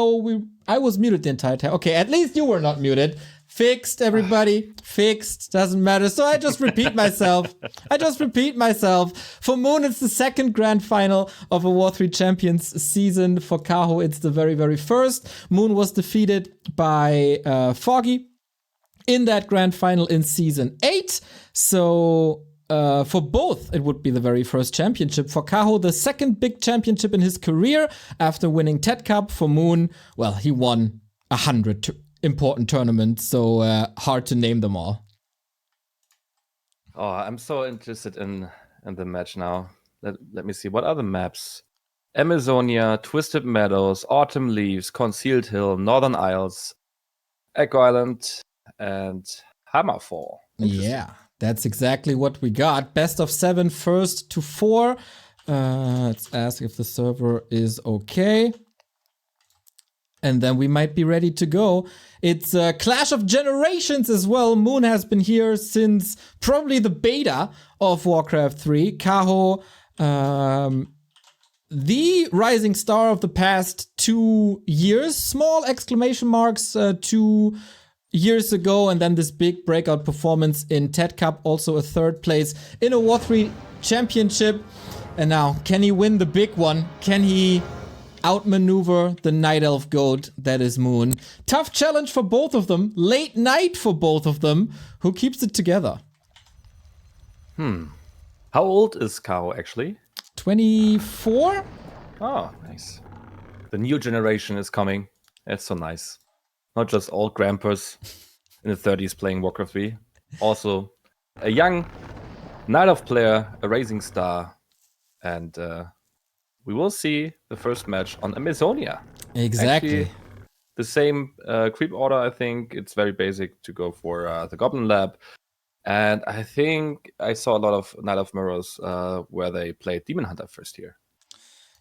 no, I was muted the entire time. Okay, at least you were not muted. Fixed, everybody. Fixed. Doesn't matter. So I just repeat myself. For Moon, it's the second grand final of a W3Champions season. For Kaho, it's the very, very first. Moon was defeated by Foggy in that grand final in season 8. So for both, it would be the very first championship. For Kaho, the second big championship in his career after winning TED Cup. For Moon, well, he won 100 important tournaments, so hard to name them all. Oh, I'm so interested in the match now. Let me see. What are the maps? Amazonia, Twisted Meadows, Autumn Leaves, Concealed Hill, Northern Isles, Echo Island, and Hammerfall. Yeah, that's exactly what we got. Best of 7, first to 4. Let's ask if the server is okay. And then we might be ready to go. It's a clash of generations as well. Moon has been here since probably the beta of Warcraft 3. Kaho, the rising star of the past 2 years. Small exclamation marks 2 years ago. And then this big breakout performance in TED Cup. Also a 3rd place in a W3 championship. And now, can he win the big one? Can he outmaneuver the Night Elf goat that is Moon? Tough challenge for both of them. Late night for both of them. Who keeps it together? How old is Kaho actually? 24? Oh, nice. The new generation is coming. That's so nice. Not just old grandpas in the 30s playing Warcraft 3. Also a young Night Elf player, a rising star. And we will see the first match on Amazonia. Exactly. Actually, the same creep order, I think. It's very basic to go for the Goblin Lab. And I think I saw a lot of Night Elf Mirrors where they played Demon Hunter first here.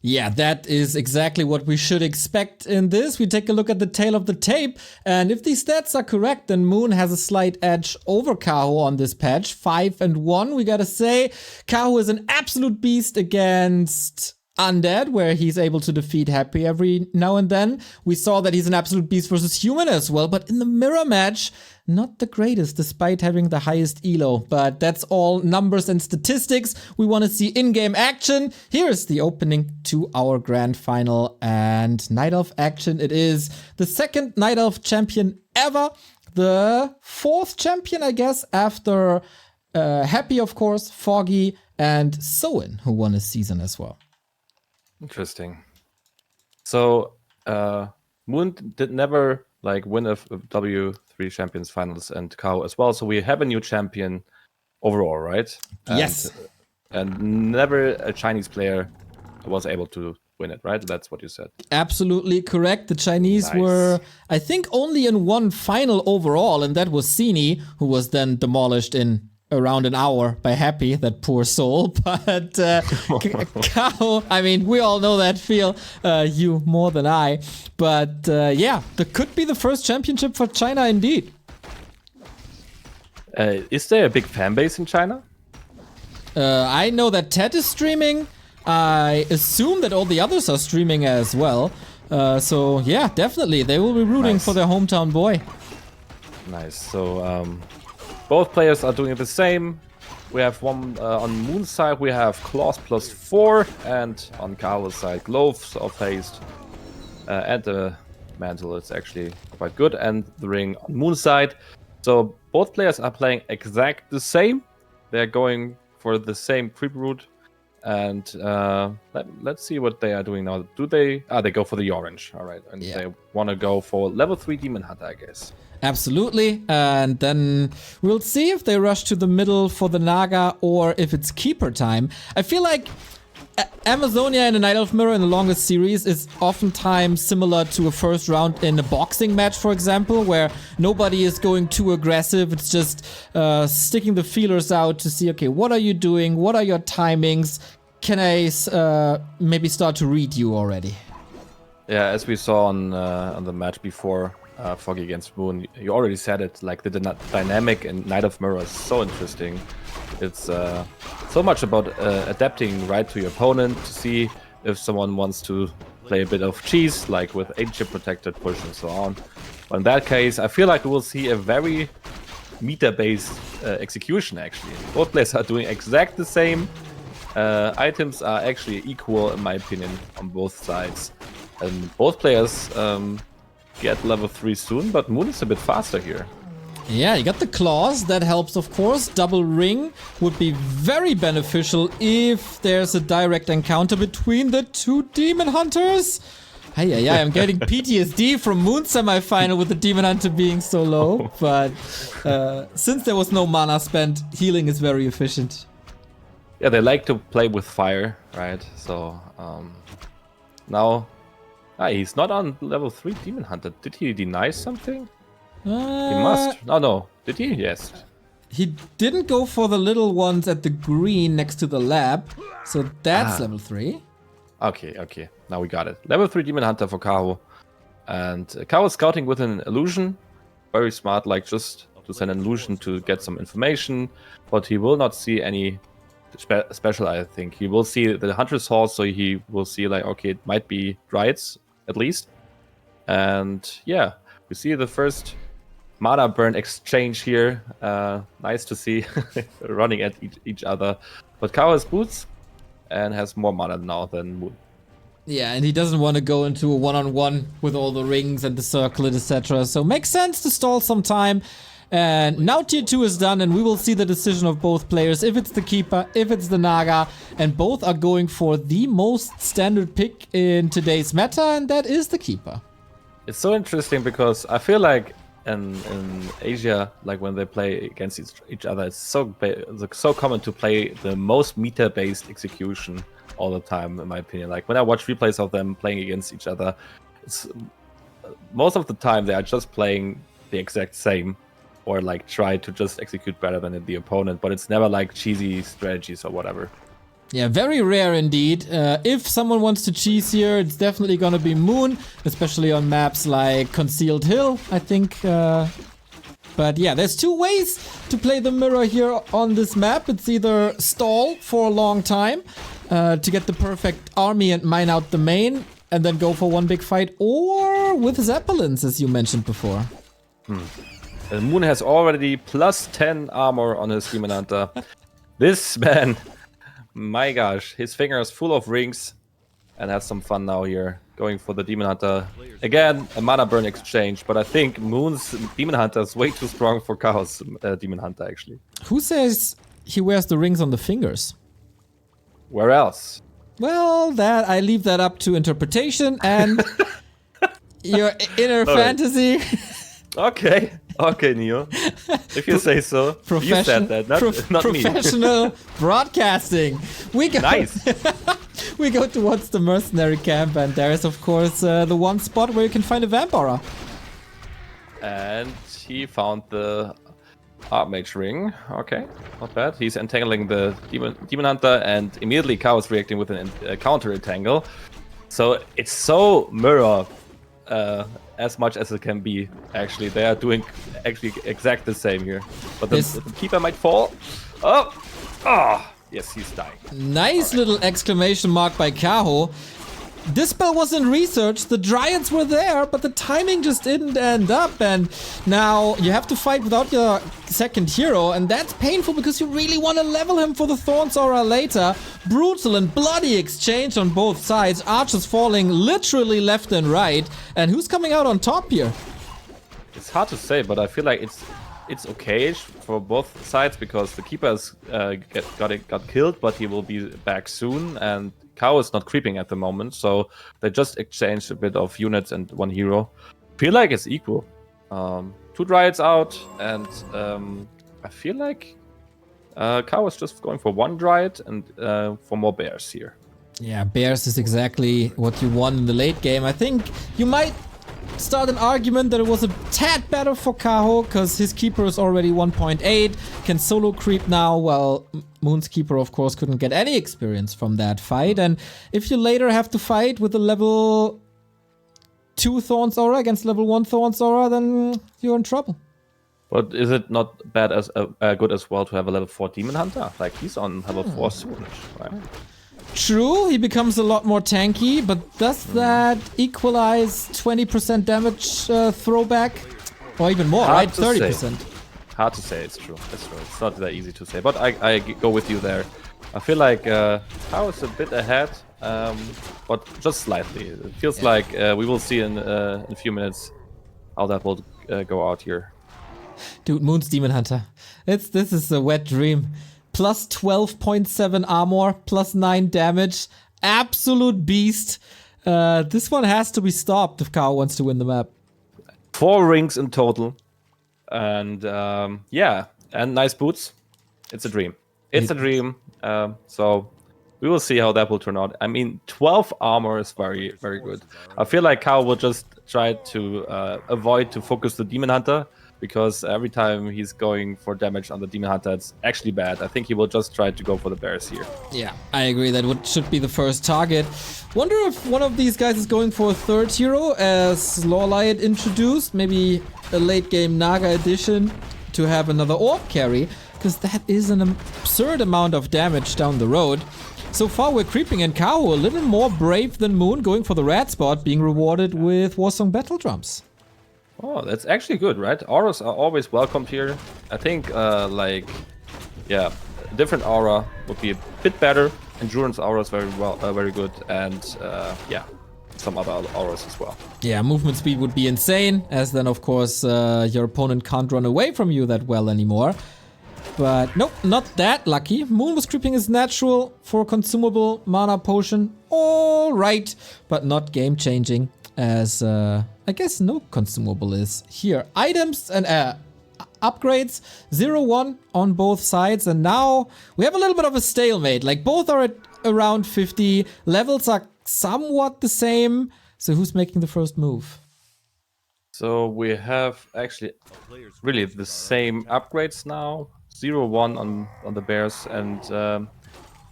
Yeah, that is exactly what we should expect in this. We take a look at the tail of the tape, and if these stats are correct, then Moon has a slight edge over Kaho on this patch. 5-1, we gotta say. Kaho is an absolute beast against Undead, where he's able to defeat Happy every now and then. We saw that he's an absolute beast versus Human as well, but in the mirror match, not the greatest, despite having the highest elo. But that's all numbers and statistics. We want to see in-game action. Here's the opening to our grand final, and Night Elf action. It is the second Night Elf champion ever. The 4th champion, I guess, after Happy, of course, Foggy, and Soin, who won a season as well. Interesting. So Moon did never win a W3Champions finals, and Kaho as well. So we have a new champion overall, right? Yes. And never a Chinese player was able to win it, right? That's what you said. Absolutely correct. The Chinese were, I think, only in one final overall, and that was Sini, who was then demolished in around an hour by Happy, that poor soul. But Kaho, I mean, we all know that feel, you more than I. But yeah, that could be the first championship for China indeed. Is there a big fan base in China? I know that Ted is streaming. I assume that all the others are streaming as well. So yeah, definitely. They will be rooting for their hometown boy. Nice. So both players are doing the same. We have one on Moon's side, we have Claws +4, and on Kaho's side, Gloves of Haste. And the Mantle is actually quite good, and the Ring on Moon's side. So both players are playing exact the same. They're going for the same creep route. And let's see what they are doing now. Do they? They go for the orange. All right. And they want to go for level 3 Demon Hunter, I guess. Absolutely. And then we'll see if they rush to the middle for the Naga or if it's Keeper time. I feel like Amazonia in a Night Elf Mirror in the longest series is oftentimes similar to a first round in a boxing match, for example, where nobody is going too aggressive. It's just sticking the feelers out to see, okay, what are you doing? What are your timings? Can I maybe start to read you already? Yeah, as we saw on the match before, Foggy against Moon, you already said it, like the dynamic in Night Elf Mirror is so interesting. It's so much about adapting right to your opponent to see if someone wants to play a bit of cheese, like with 8-chip protected push and so on. But in that case, I feel like we will see a very meter-based execution, actually. Both players are doing exact the same. Items are actually equal, in my opinion, on both sides. And both players get level 3 soon, but Moon is a bit faster here. Yeah, you got the claws. That helps, of course. Double ring would be very beneficial if there's a direct encounter between the two demon hunters. Hey, I'm getting PTSD from Moon semifinal with the demon hunter being so low. But since there was no mana spent, healing is very efficient. Yeah, they like to play with fire, right? So now he's not on level 3 demon hunter. Did he deny something? He must. Oh no, did he? Yes. He didn't go for the little ones at the green next to the lab, so that's level 3. Okay. Now we got it. Level 3 Demon Hunter for Kaho. And Kaho is scouting with an illusion. Very smart, like just to send an illusion to get some information. But he will not see any special, I think. He will see the Hunter's Horse, so he will see like, okay, it might be Drieds, at least. And yeah, we see the first mana burn exchange here. Nice to see running at each other. But Kaho has boots and has more mana now than Moon. Yeah, and he doesn't want to go into a one-on-one with all the rings and the circlet, etc. So makes sense to stall some time. And now tier 2 is done, and we will see the decision of both players. If it's the Keeper, if it's the Naga, and both are going for the most standard pick in today's meta, and that is the Keeper. It's so interesting because I feel like in Asia, like when they play against each other, it's so common to play the most meter-based execution all the time, in my opinion. Like when I watch replays of them playing against each other, it's most of the time they are just playing the exact same, or like try to just execute better than the opponent, but it's never like cheesy strategies or whatever. Yeah, very rare indeed. If someone wants to cheese here, it's definitely gonna be Moon, especially on maps like Concealed Hill, I think. But yeah, there's two ways to play the mirror here on this map. It's either stall for a long time to get the perfect army and mine out the main, and then go for one big fight, or with Zeppelins, as you mentioned before. And Moon has already plus 10 armor on his Demon Hunter. This man, my gosh, his fingers full of rings, and has some fun now here, going for the Demon Hunter. Again, a mana burn exchange, but I think Moon's Demon Hunter is way too strong for Kaho's Demon Hunter, actually. Who says he wears the rings on the fingers? Where else? Well, that I leave that up to interpretation and your inner fantasy. Okay, Neo. If you say so. You said that, not me. Professional broadcasting. We go. Nice. We go towards the mercenary camp, and there is, of course, the one spot where you can find a Vampire. And he found the Archmage ring. Okay, not bad. He's entangling the Demon Hunter, and immediately Kaho is reacting with a counter entangle. So it's so mirror as much as it can be. Actually, they are doing actually exact the same here. But the Keeper might fall. Oh, yes, he's dying. Nice little exclamation mark by Kaho. This spell was in research, the Dryads were there, but the timing just didn't end up, and now you have to fight without your second hero, and that's painful because you really want to level him for the Thorns Aura later. Brutal and bloody exchange on both sides, archers falling literally left and right, and who's coming out on top here? It's hard to say, but I feel like it's okay for both sides because the Keeper got killed, but he will be back soon, and Kaho is not creeping at the moment, so they just exchanged a bit of units and one hero. Feel like it's equal. 2 Dryads out, and I feel like Kaho is just going for 1 Dryad and for more bears here. Yeah, bears is exactly what you want in the late game. I think you might start an argument that it was a tad better for Kaho, because his Keeper is already 1.8, can solo creep now, while Moon's Keeper, of course, couldn't get any experience from that fight. And if you later have to fight with a level 2 Thorns Aura against level 1 Thorns Aura, then you're in trouble. But is it not bad as good as well to have a level 4 Demon Hunter? Like, he's on level 4 soonish, right? True, he becomes a lot more tanky, but does that equalize 20% damage throwback? Or even more, Hard right? to 30%. say. Hard to say, it's true. It's true. It's not that easy to say, but I go with you there. I feel like Kaho is a bit ahead, but just slightly. It feels like we will see in a few minutes how that will go out here. Dude, Moon's Demon Hunter. This is a wet dream. Plus 12.7 armor, plus 9 damage. Absolute beast. This one has to be stopped if Kaho wants to win the map. 4 rings in total. And yeah, and nice boots. It's a dream. It's a dream. So we will see how that will turn out. I mean, 12 armor is very, very good. I feel like Kaho will just try to avoid to focus the Demon Hunter, because every time he's going for damage on the Demon Hunter, it's actually bad. I think he will just try to go for the bears here. Yeah, I agree. That should be the first target. Wonder if one of these guys is going for a third hero, as Lorelight introduced. Maybe a late game Naga edition to have another orb carry, because that is an absurd amount of damage down the road. So far we're creeping in. Kaho a little more brave than Moon, going for the red spot, being rewarded with Warsong Battle Drums. Oh, that's actually good, right? Auras are always welcomed here. I think, yeah, a different aura would be a bit better. Endurance aura is very good, and yeah, some other auras as well. Yeah, movement speed would be insane, as then of course your opponent can't run away from you that well anymore. But nope, not that lucky. Moon was creeping his natural for consumable mana potion. All right, but not game changing, as I guess no consumable is here. Items and upgrades, 0-1 on both sides, and now we have a little bit of a stalemate. Like, both are at around 50, levels are somewhat the same. So who's making the first move? So we have actually really the same upgrades now. 0-1 on the bears, and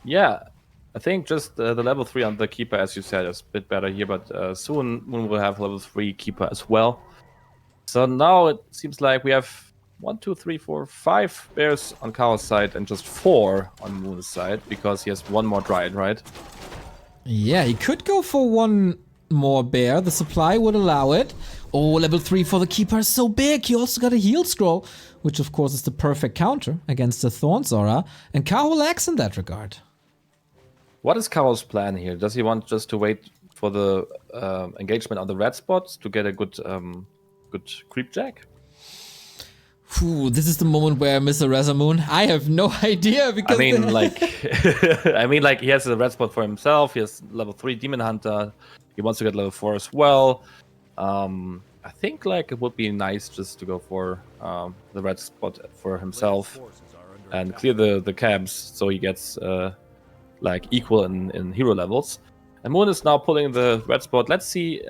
yeah, I think just the level 3 on the keeper, as you said, is a bit better here, but soon Moon will have level 3 keeper as well. So now it seems like we have 1, 2, 3, 4, 5 bears on Kaho's side and just 4 on Moon's side, because he has 1 more Dryad, right? Yeah, he could go for 1 more bear. The supply would allow it. Oh, level 3 for the keeper is so big. He also got a heal scroll, which of course is the perfect counter against the Thorns aura, and Kaho lacks in that regard. What is Kaho's plan here? Does he want just to wait for the engagement on the red spots to get a good creep jack? Ooh, this is the moment where Mr. Rezamoon, I have no idea, because I mean, like, he has a red spot for himself. He has level 3 Demon Hunter. He wants to get level 4 as well. I think like it would be nice just to go for the red spot for himself and clear the camps, so he gets like equal in hero levels. And Moon is now pulling the red spot. Let's see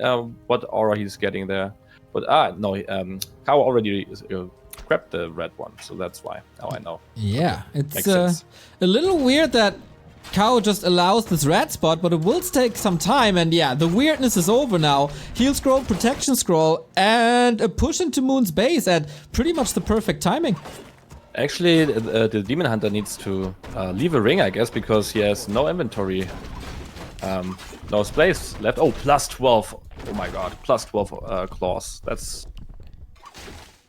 what aura he's getting there. But no, Kaho already grabbed the red one, so that's why. Now I know. Yeah, it's a little weird that Kaho just allows this red spot, but it will take some time, and yeah, the weirdness is over now. Heal scroll, protection scroll, and a push into Moon's base at pretty much the perfect timing. Actually, the Demon Hunter needs to leave a ring, I guess, because he has no inventory. No space left. Oh, plus 12. Oh my god, plus 12 claws. That's...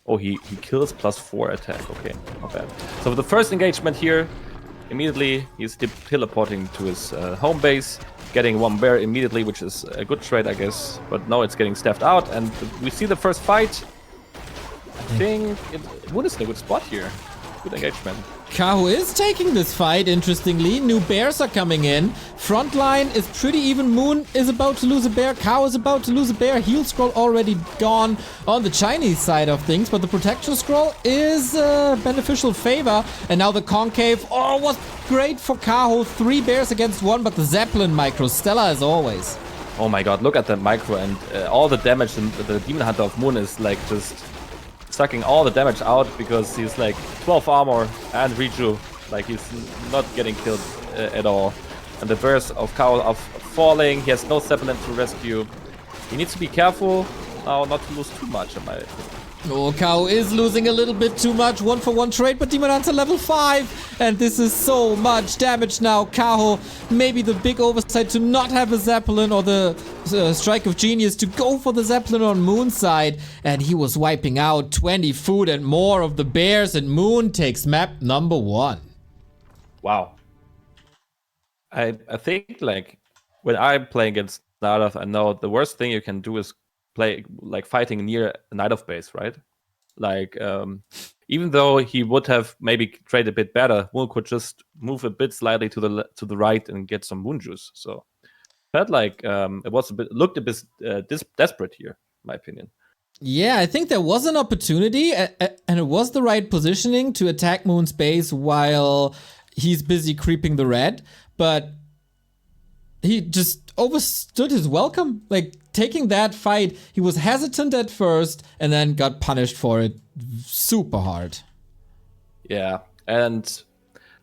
Oh, he kills plus 4 attack. Okay, not bad. So for the first engagement here, immediately he's teleporting to his home base, getting 1 bear immediately, which is a good trade, I guess. But now it's getting staffed out, and we see the first fight. I think Moon is in a good spot here. Good engagement. Kaho is taking this fight, interestingly. New bears are coming in. Front line is pretty even. Moon is about to lose a bear. Kaho is about to lose a bear. Heal scroll already gone on the Chinese side of things, but the protection scroll is beneficial favor. And now the concave. Oh, was great for Kaho. 3 bears against 1, but the Zeppelin micro. Stellar as always. Oh my god, look at that micro, and all the damage in the Demon Hunter of Moon is like just sucking all the damage out, because he's like 12 armor and reju. Like, he's not getting killed at all. And the bears of Kaho are falling. He has no Zeppelin to rescue. He needs to be careful now not to lose too much, in my opinion. Oh, Kaho is losing a little bit too much. 1-for-1 trade, but Demon Hunter level 5. And this is so much damage now. Kaho, maybe the big oversight to not have a Zeppelin or the strike of genius to go for the Zeppelin on Moon's side. And he was wiping out 20 food and more of the bears. And Moon takes map number 1. Wow. I think, like, when I'm playing against Night of, I know the worst thing you can do is play, like, fighting near a Night of base, right? Like, even though he would have maybe traded a bit better, Moon could just move a bit slightly to the right and get some Moon juice. So, felt like it looked a bit desperate here, in my opinion. Yeah, I think there was an opportunity, and it was the right positioning to attack Moon's base while he's busy creeping the red, but he just overstood his welcome. Like, taking that fight, he was hesitant at first and then got punished for it super hard. Yeah, and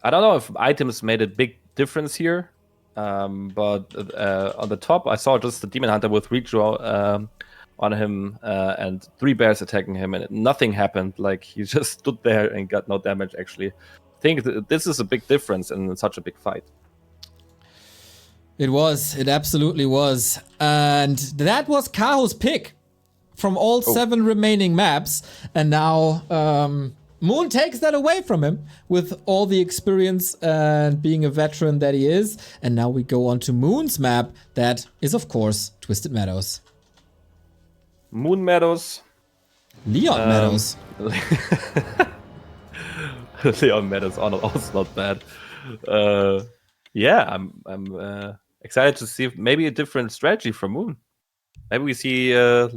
I don't know if items made a big difference here, but on the top, I saw just the Demon Hunter with redraw on him and 3 bears attacking him, and nothing happened. Like, he just stood there and got no damage, actually. I think this is a big difference in such a big fight. It absolutely was. And that was Kaho's pick from all 7 remaining maps. And now Moon takes that away from him with all the experience and being a veteran that he is. And now we go on to Moon's map. That is, of course, Twisted Meadows. Moon Meadows. Leon Meadows. Leon Meadows, also not bad. Yeah, I'm excited to see maybe a different strategy from Moon. Maybe we see a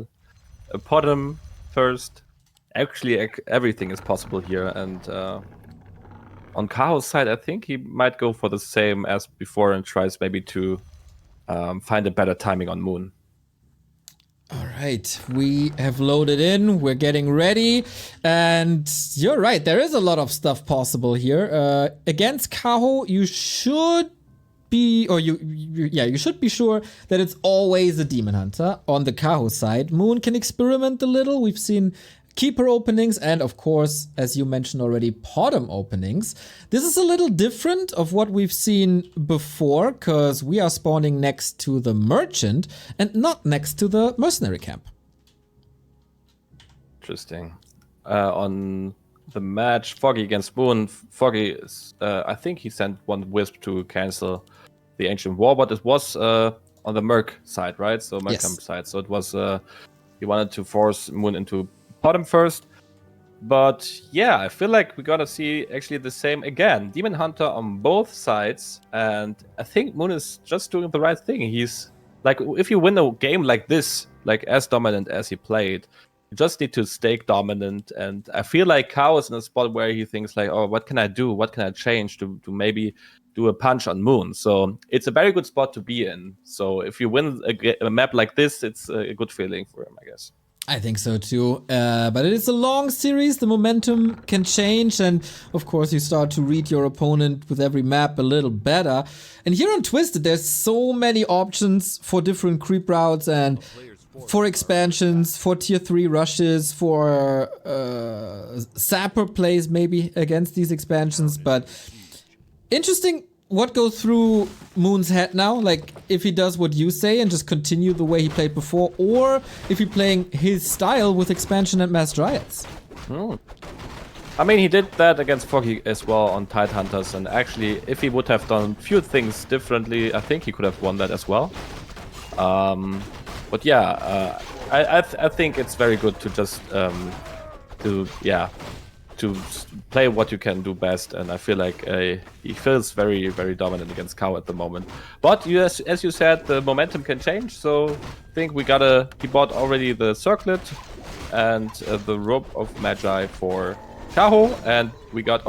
bottom first. Actually, everything is possible here. And on Kaho's side, I think he might go for the same as before and tries maybe to find a better timing on Moon. All right, we have loaded in. We're getting ready. And you're right, there is a lot of stuff possible here. Against Kaho, you should be, or you should be sure that it's always a Demon Hunter on the Kaho side. Moon can experiment a little. We've seen Keeper openings and, of course, as you mentioned already, Potom openings. This is a little different of what we've seen before because we are spawning next to the Merchant and not next to the Mercenary camp. Interesting. On the match, Foggy against Moon, Foggy is, I think he sent one Wisp to cancel the Ancient War, but it was on the Merc side, right? So Merc camp side. So it was, he wanted to force Moon into Potom first. But yeah, I feel like we gotta see actually the same again. Demon Hunter on both sides, and I think Moon is just doing the right thing. He's like, if you win a game like this, like as dominant as he played, you just need to stay dominant. And I feel like Kaho is in a spot where he thinks like, oh, what can I do? What can I change to maybe do a punch on Moon? So it's a very good spot to be in. So if you win a map like this, it's a good feeling for him, I guess. I think so too, but it is a long series, the momentum can change, and of course you start to read your opponent with every map a little better. And here on Twisted, there's so many options for different creep routes and for expansions, for tier 3 rushes, for sapper plays maybe against these expansions, but interesting what goes through Moon's head now, like if he does what you say and just continue the way he played before, or if he's playing his style with expansion and mass dryads. I mean, he did that against Foggy as well on Tide Hunters, and actually, if he would have done a few things differently, I think he could have won that as well. But yeah, I think it's very good to just to play what you can do best, and I feel like he feels very, very dominant against Kaho at the moment. But as you said, the momentum can change, so I think he bought already the Circlet and the Robe of Magi for Kaho, and we got,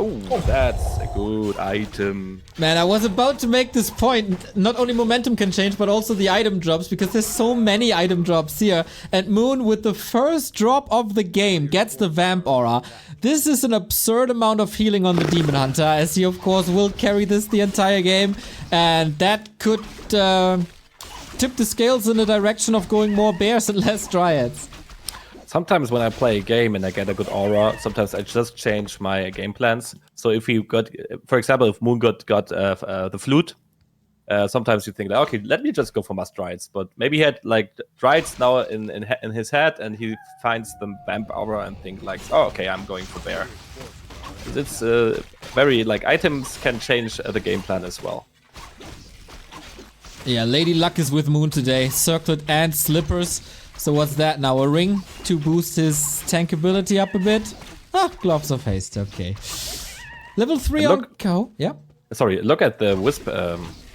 that's a good item. Man, I was about to make this point. Not only momentum can change, but also the item drops, because there's so many item drops here. And Moon, with the first drop of the game, gets the Vamp Aura. This is an absurd amount of healing on the Demon Hunter, as he, of course, will carry this the entire game. And that could tip the scales in the direction of going more bears and less dryads. sometimes when I play a game and I get a good aura, sometimes I just change my game plans. So if you got, for example, if Moon got the flute, sometimes you think, like, okay, let me just go for my strides. But maybe he had like strides now in his head, and he finds the vamp aura and think like, oh, okay, I'm going for bear. It's very like items can change the game plan as well. Yeah, Lady Luck is with Moon today. Circlet and slippers. So what's that now? A ring to boost his tank ability up a bit? Ah, Gloves of Haste, okay. Level 3 on Kaho. Yeah. Sorry, look at the Wisp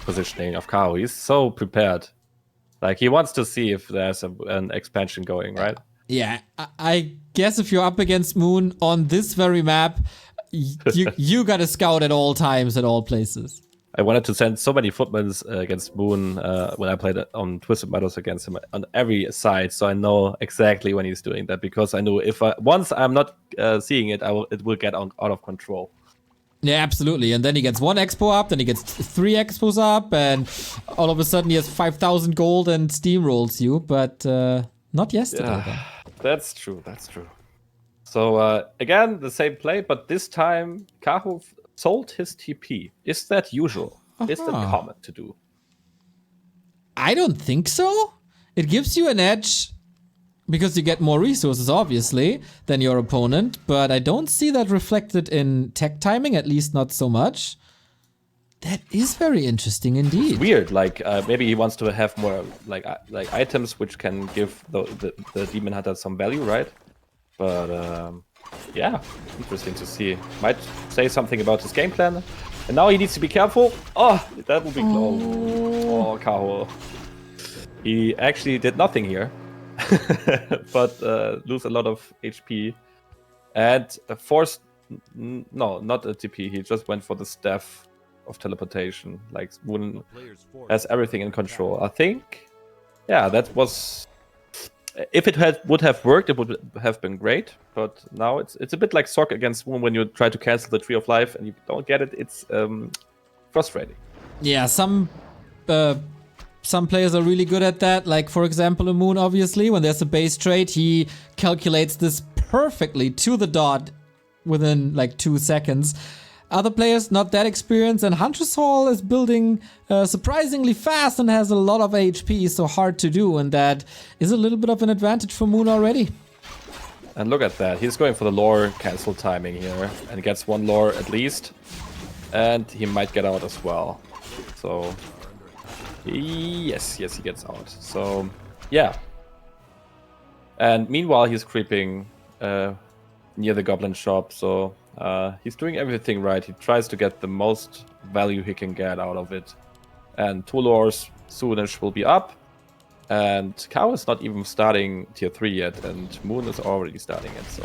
positioning of Kaho. He's so prepared. Like, he wants to see if there's an expansion going, right? Yeah, I guess if you're up against Moon on this very map, you gotta scout at all times, at all places. I wanted to send so many footmans against Moon when I played on Twisted Meadows against him on every side, so I know exactly when he's doing that, because I know if once I'm not seeing it, it will get out of control. Yeah, absolutely. And then he gets 1 expo up, then he gets 3 expos up, and all of a sudden he has 5,000 gold and steamrolls you, but not yesterday. Yeah, that's true, that's true. So again, the same play, but this time Kaho sold his TP. Is that usual? Is that common to do? I don't think so. It gives you an edge because you get more resources, obviously, than your opponent, but I don't see that reflected in tech timing, at least not so much. That is very interesting indeed. It's weird, like maybe he wants to have more like items which can give the Demon Hunter some value, right? But yeah, interesting to see. Might say something about his game plan. And now he needs to be careful. Oh, that will be close. Oh, Kaho. He actually did nothing here. But lose a lot of HP. And forced... No, not a TP. He just went for the staff of teleportation. Like, Moon has everything in control. I think... Yeah, that was... If it would have worked, it would have been great. But now it's a bit like Sock against Moon when you try to cancel the Tree of Life and you don't get it. It's frustrating. Yeah, some players are really good at that. Like, for example, a Moon, obviously. When there's a base trade, he calculates this perfectly to the dot within like 2 seconds. Other players not that experienced, and Huntress Hall is building surprisingly fast and has a lot of HP, so hard to do, and that is a little bit of an advantage for Moon already. And look at that, he's going for the lore cancel timing here, and gets 1 lore at least, and he might get out as well. So, yes, he gets out. So, yeah. And meanwhile, he's creeping near the Goblin shop, so... he's doing everything right. He tries to get the most value he can get out of it. And 2 lores soonish will be up. And Kaho is not even starting tier 3 yet, and Moon is already starting it, so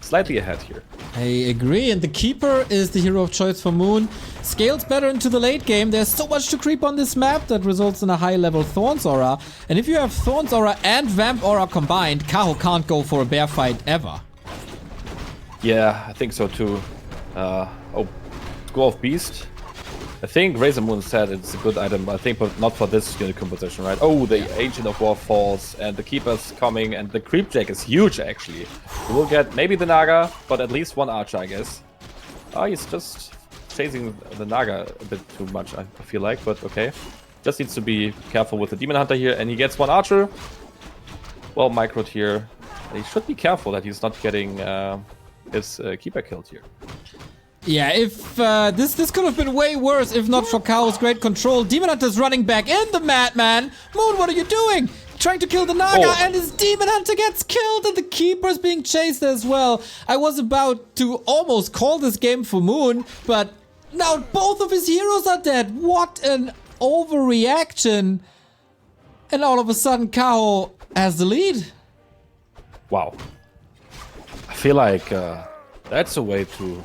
slightly ahead here. I agree, and the Keeper is the hero of choice for Moon. Scales better into the late game. There's so much to creep on this map that results in a high level Thorns Aura. And if you have Thorns Aura and Vamp Aura combined, Kaho can't go for a bear fight ever. Yeah, I think so too. Oh, School of Beast. I think Razor Moon said it's a good item, I think, but not for this unit composition, right? Oh, the Agent of War falls, and the Keeper's coming, and the Creepjack is huge, actually. We will get maybe the Naga, but at least 1 Archer, I guess. Oh, he's just chasing the Naga a bit too much, I feel like, but okay. Just needs to be careful with the Demon Hunter here, and he gets 1 Archer. Well, microed here. He should be careful that he's not getting... his Keeper killed here. Yeah, if this could have been way worse if not for Kaho's great control. Demon Hunter's running back in the Madman. Moon, what are you doing? Trying to kill the Naga, and his Demon Hunter gets killed, and the Keeper's being chased as well. I was about to almost call this game for Moon, but now both of his heroes are dead. What an overreaction. And all of a sudden, Kaho has the lead. Wow. I feel like that's a way to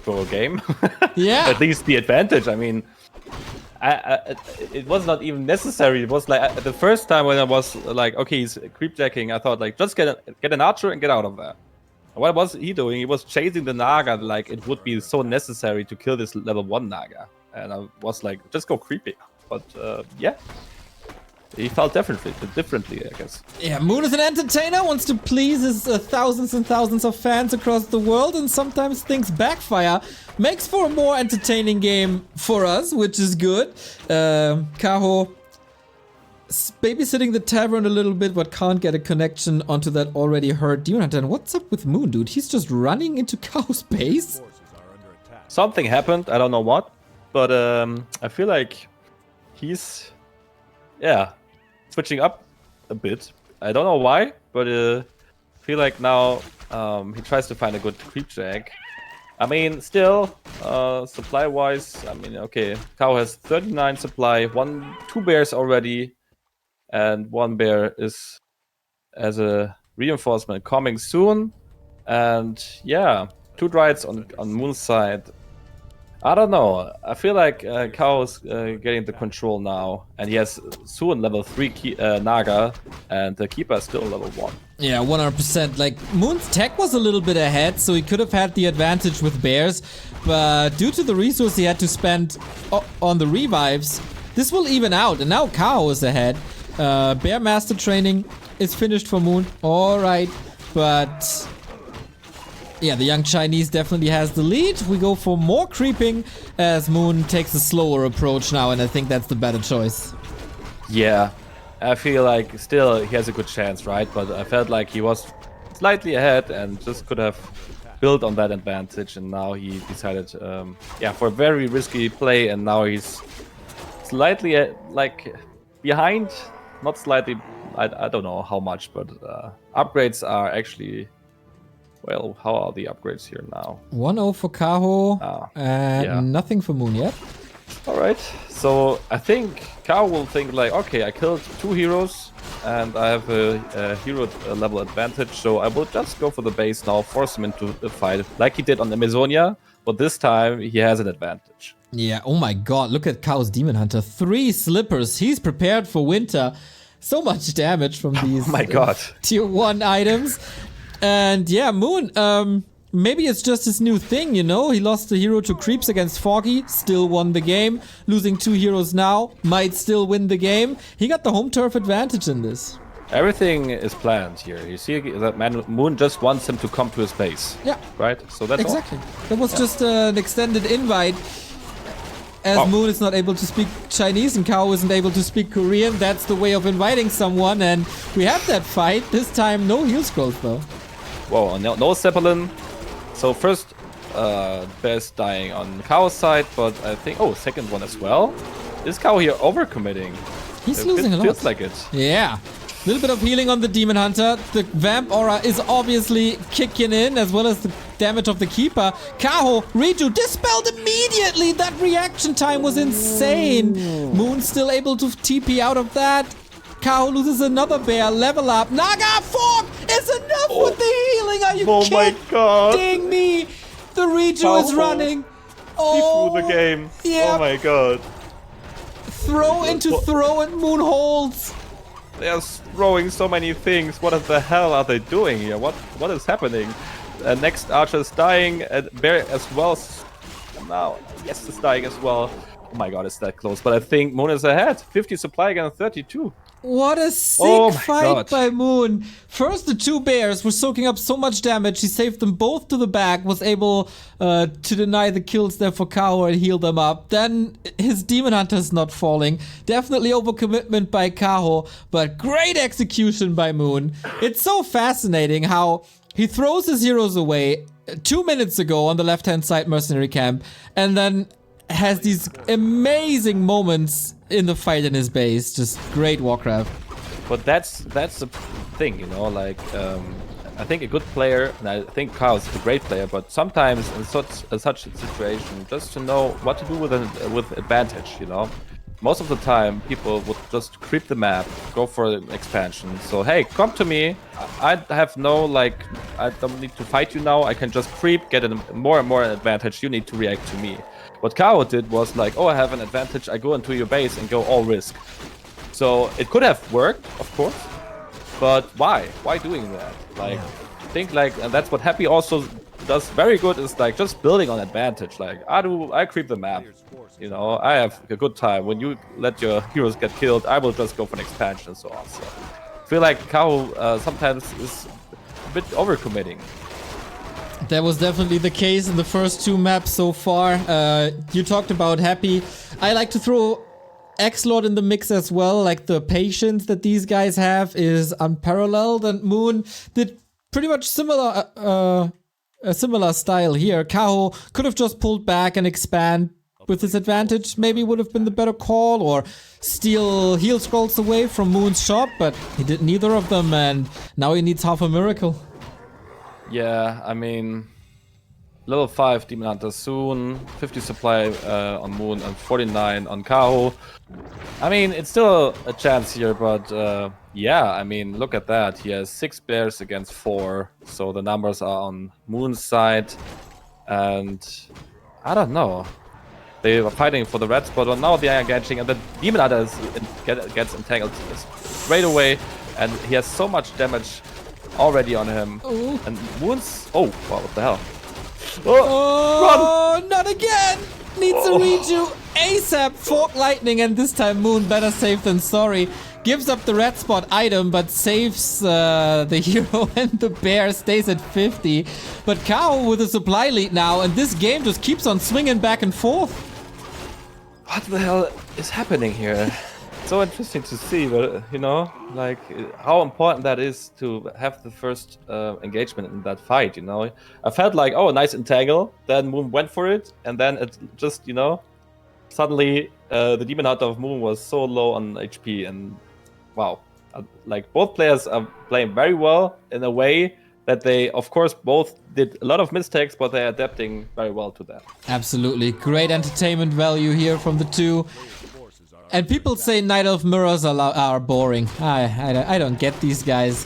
go a game. Yeah. At least the advantage. I mean, it was not even necessary. It was like the first time when I was like, okay, he's creepjacking. I thought like, just get an archer and get out of there. And what was he doing? He was chasing the Naga like it would be so necessary to kill this level 1 Naga. And I was like, just go creeping. But yeah. he felt differently, I guess. Yeah, Moon is an entertainer, wants to please his thousands and thousands of fans across the world, and sometimes things backfire. Makes for a more entertaining game for us, which is good. Kaho babysitting the tavern a little bit, but can't get a connection onto that already hurt Demon Hunter. And what's up with Moon, dude? He's just running into Kaho's base? Something happened, I don't know what, but I feel like he's, switching up a bit. I don't know why, but I feel like now he tries to find a good creep jag. I mean, still, supply-wise, I mean, okay, Kaho has 39 supply, 2 bears already, and 1 bear is as a reinforcement coming soon. And yeah, 2 Dryads on Moon's side. I don't know. I feel like Kaho is getting the control now, and he has soon level 3 Naga, and the Keeper is still level 1. Yeah, 100%. Like, Moon's tech was a little bit ahead, so he could have had the advantage with bears, but due to the resource he had to spend on the revives, this will even out, and now Kaho is ahead. Bear Master Training is finished for Moon. Alright, but yeah, the young Chinese definitely has the lead. We go for more creeping as Moon takes a slower approach now, and I think that's the better choice. Yeah, I feel like still he has a good chance, right? But I felt like he was slightly ahead and just could have built on that advantage, and now he decided, for a very risky play, and now he's slightly behind, not slightly, I don't know how much, but upgrades are actually, well, how are the upgrades here now? 1-0 for Kaho, and nothing for Moon yet. Alright, so I think Kaho will think like, okay, I killed 2 heroes, and I have a hero level advantage, so I will just go for the base now, force him into the fight, like he did on Amazonia, but this time he has an advantage. Yeah, oh my god, look at Kaho's Demon Hunter. 3 slippers, he's prepared for winter. So much damage from these my god. tier 1 items. And yeah, Moon, maybe it's just his new thing, you know? He lost the hero to creeps against Foggy, still won the game. Losing 2 heroes now, might still win the game. He got the home turf advantage in this. Everything is planned here. You see that Moon just wants him to come to his base. Yeah. Right? So that's exactly. all. That was just an extended invite. As Moon is not able to speak Chinese and Kaho isn't able to speak Korean, that's the way of inviting someone, and we have that fight. This time, no heal scrolls though. Whoa, no Zeppelin. So first, Bear's dying on Kaho's side, but I think, second one as well. Is Kaho here overcommitting? He's losing a lot. Feels like it. Yeah. A little bit of healing on the Demon Hunter. The Vamp Aura is obviously kicking in, as well as the damage of the Keeper. Kaho, Reju, dispelled immediately! That reaction time was insane! Moon still able to TP out of that. Kaho loses another bear, level up. Naga Fork is enough with the healing! Are you kidding my god! me? The Reju is running. Oh, he threw the game. Yeah. Oh my god. Throw into throw and Moon holds. They are throwing so many things. What the hell are they doing here? What is happening? Next Archer is dying. Bear as well. And now, yes, is dying as well. Oh my god, it's that close. But I think Moon is ahead. 50 supply against 32. What a sick fight by Moon. First, the 2 bears were soaking up so much damage. He saved them both to the back, was able to deny the kills there for Kaho and heal them up. Then his Demon Hunter is not falling. Definitely overcommitment by Kaho, but great execution by Moon. It's so fascinating how he throws his heroes away 2 minutes ago on the left-hand side mercenary camp, and then has these amazing moments in the fight in his base. Just great Warcraft. But that's the thing, you know, like I think a good player, and I think Kaho's a great player, but sometimes in such a situation, just to know what to do with advantage, you know. Most of the time, people would just creep the map, go for an expansion. So hey, come to me. I have no, I don't need to fight you now. I can just creep, get a more and more advantage. You need to react to me. What Kaho did was like, I have an advantage. I go into your base and go all risk. So it could have worked, of course, but why? Why doing that? I think and that's what Happy also does very good is like just building on advantage. Like I creep the map. You know, I have a good time. When you let your heroes get killed, I will just go for an expansion and so on. So I feel like Kaho sometimes is a bit overcommitting. That was definitely the case in the first 2 maps so far. You talked about Happy. I like to throw X-Lord in the mix as well. Like, the patience that these guys have is unparalleled, and Moon did pretty much a similar style here. Kaho could have just pulled back and expand with his advantage, maybe would have been the better call, or steal heal scrolls away from Moon's shop, but he did neither of them, and now he needs half a miracle. Yeah, I mean, level 5 Demon Hunter soon, 50 supply on Moon and 49 on Kaho. I mean, it's still a chance here, but yeah, I mean, look at that. He has 6 bears against 4, so the numbers are on Moon's side, and I don't know. They were fighting for the red spot, but now they are engaging, and the Demon Hunter gets entangled straight away, and he has so much damage already on him. Ooh. And Moon's... Oh, wow, what the hell? Oh, not again! Needs to read you ASAP. Fork Lightning, and this time Moon, better safe than sorry. Gives up the red spot item, but saves the hero, and the bear stays at 50. But Kaho with a supply lead now, and this game just keeps on swinging back and forth. What the hell is happening here? So interesting to see, but you know, like how important that is to have the first engagement in that fight. You know, I felt like, oh, a nice entangle. Then Moon went for it, and then it just, you know, suddenly the Demon Hunter of Moon was so low on HP, and wow, like both players are playing very well in a way that they, of course, both did a lot of mistakes, but they're adapting very well to that. Absolutely. Great entertainment value here from the two. And people say Night Elf Mirrors are boring. I don't get these guys.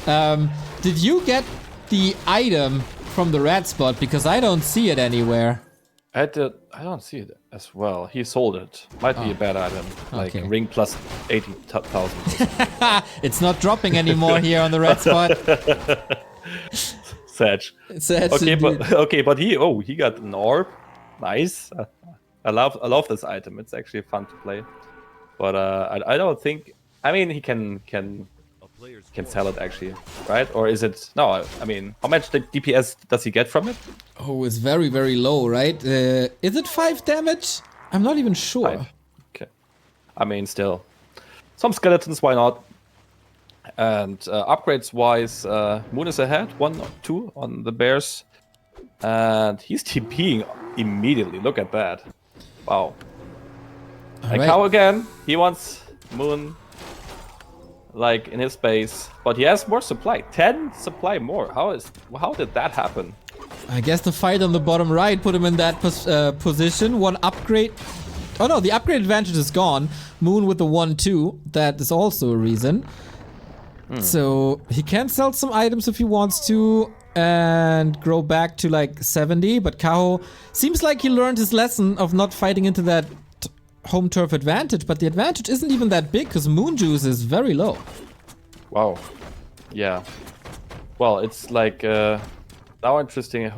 Did you get the item from the red spot? Because I don't see it anywhere. I don't see it as well. He sold it. Might be a bad item. Like ring plus 80,000. It's not dropping anymore here on the red spot. Sad. Okay, but he got an orb. Nice. I love this item. It's actually fun to play. But I don't think. I mean, he can sell it actually, right? Or is it? No. I mean, how much DPS does he get from it? Oh, it's very, very low, right? Is it 5 damage? I'm not even sure. 5. Okay. I mean, still, some skeletons. Why not? And upgrades wise, Moon is ahead, 1 or 2 on the bears, and he's TPing immediately. Look at that! Wow. And Kaho again. He wants Moon like in his base, but he has more supply. 10 supply more. How did that happen? I guess the fight on the bottom right put him in that position. 1 upgrade. Oh no, the upgrade advantage is gone. Moon with the 1-2. That is also a reason. So he can sell some items if he wants to and grow back to like 70. But Kaho seems like he learned his lesson of not fighting into that home turf advantage. But the advantage isn't even that big because Moon Juice is very low. Wow. Yeah. Well, it's like now interesting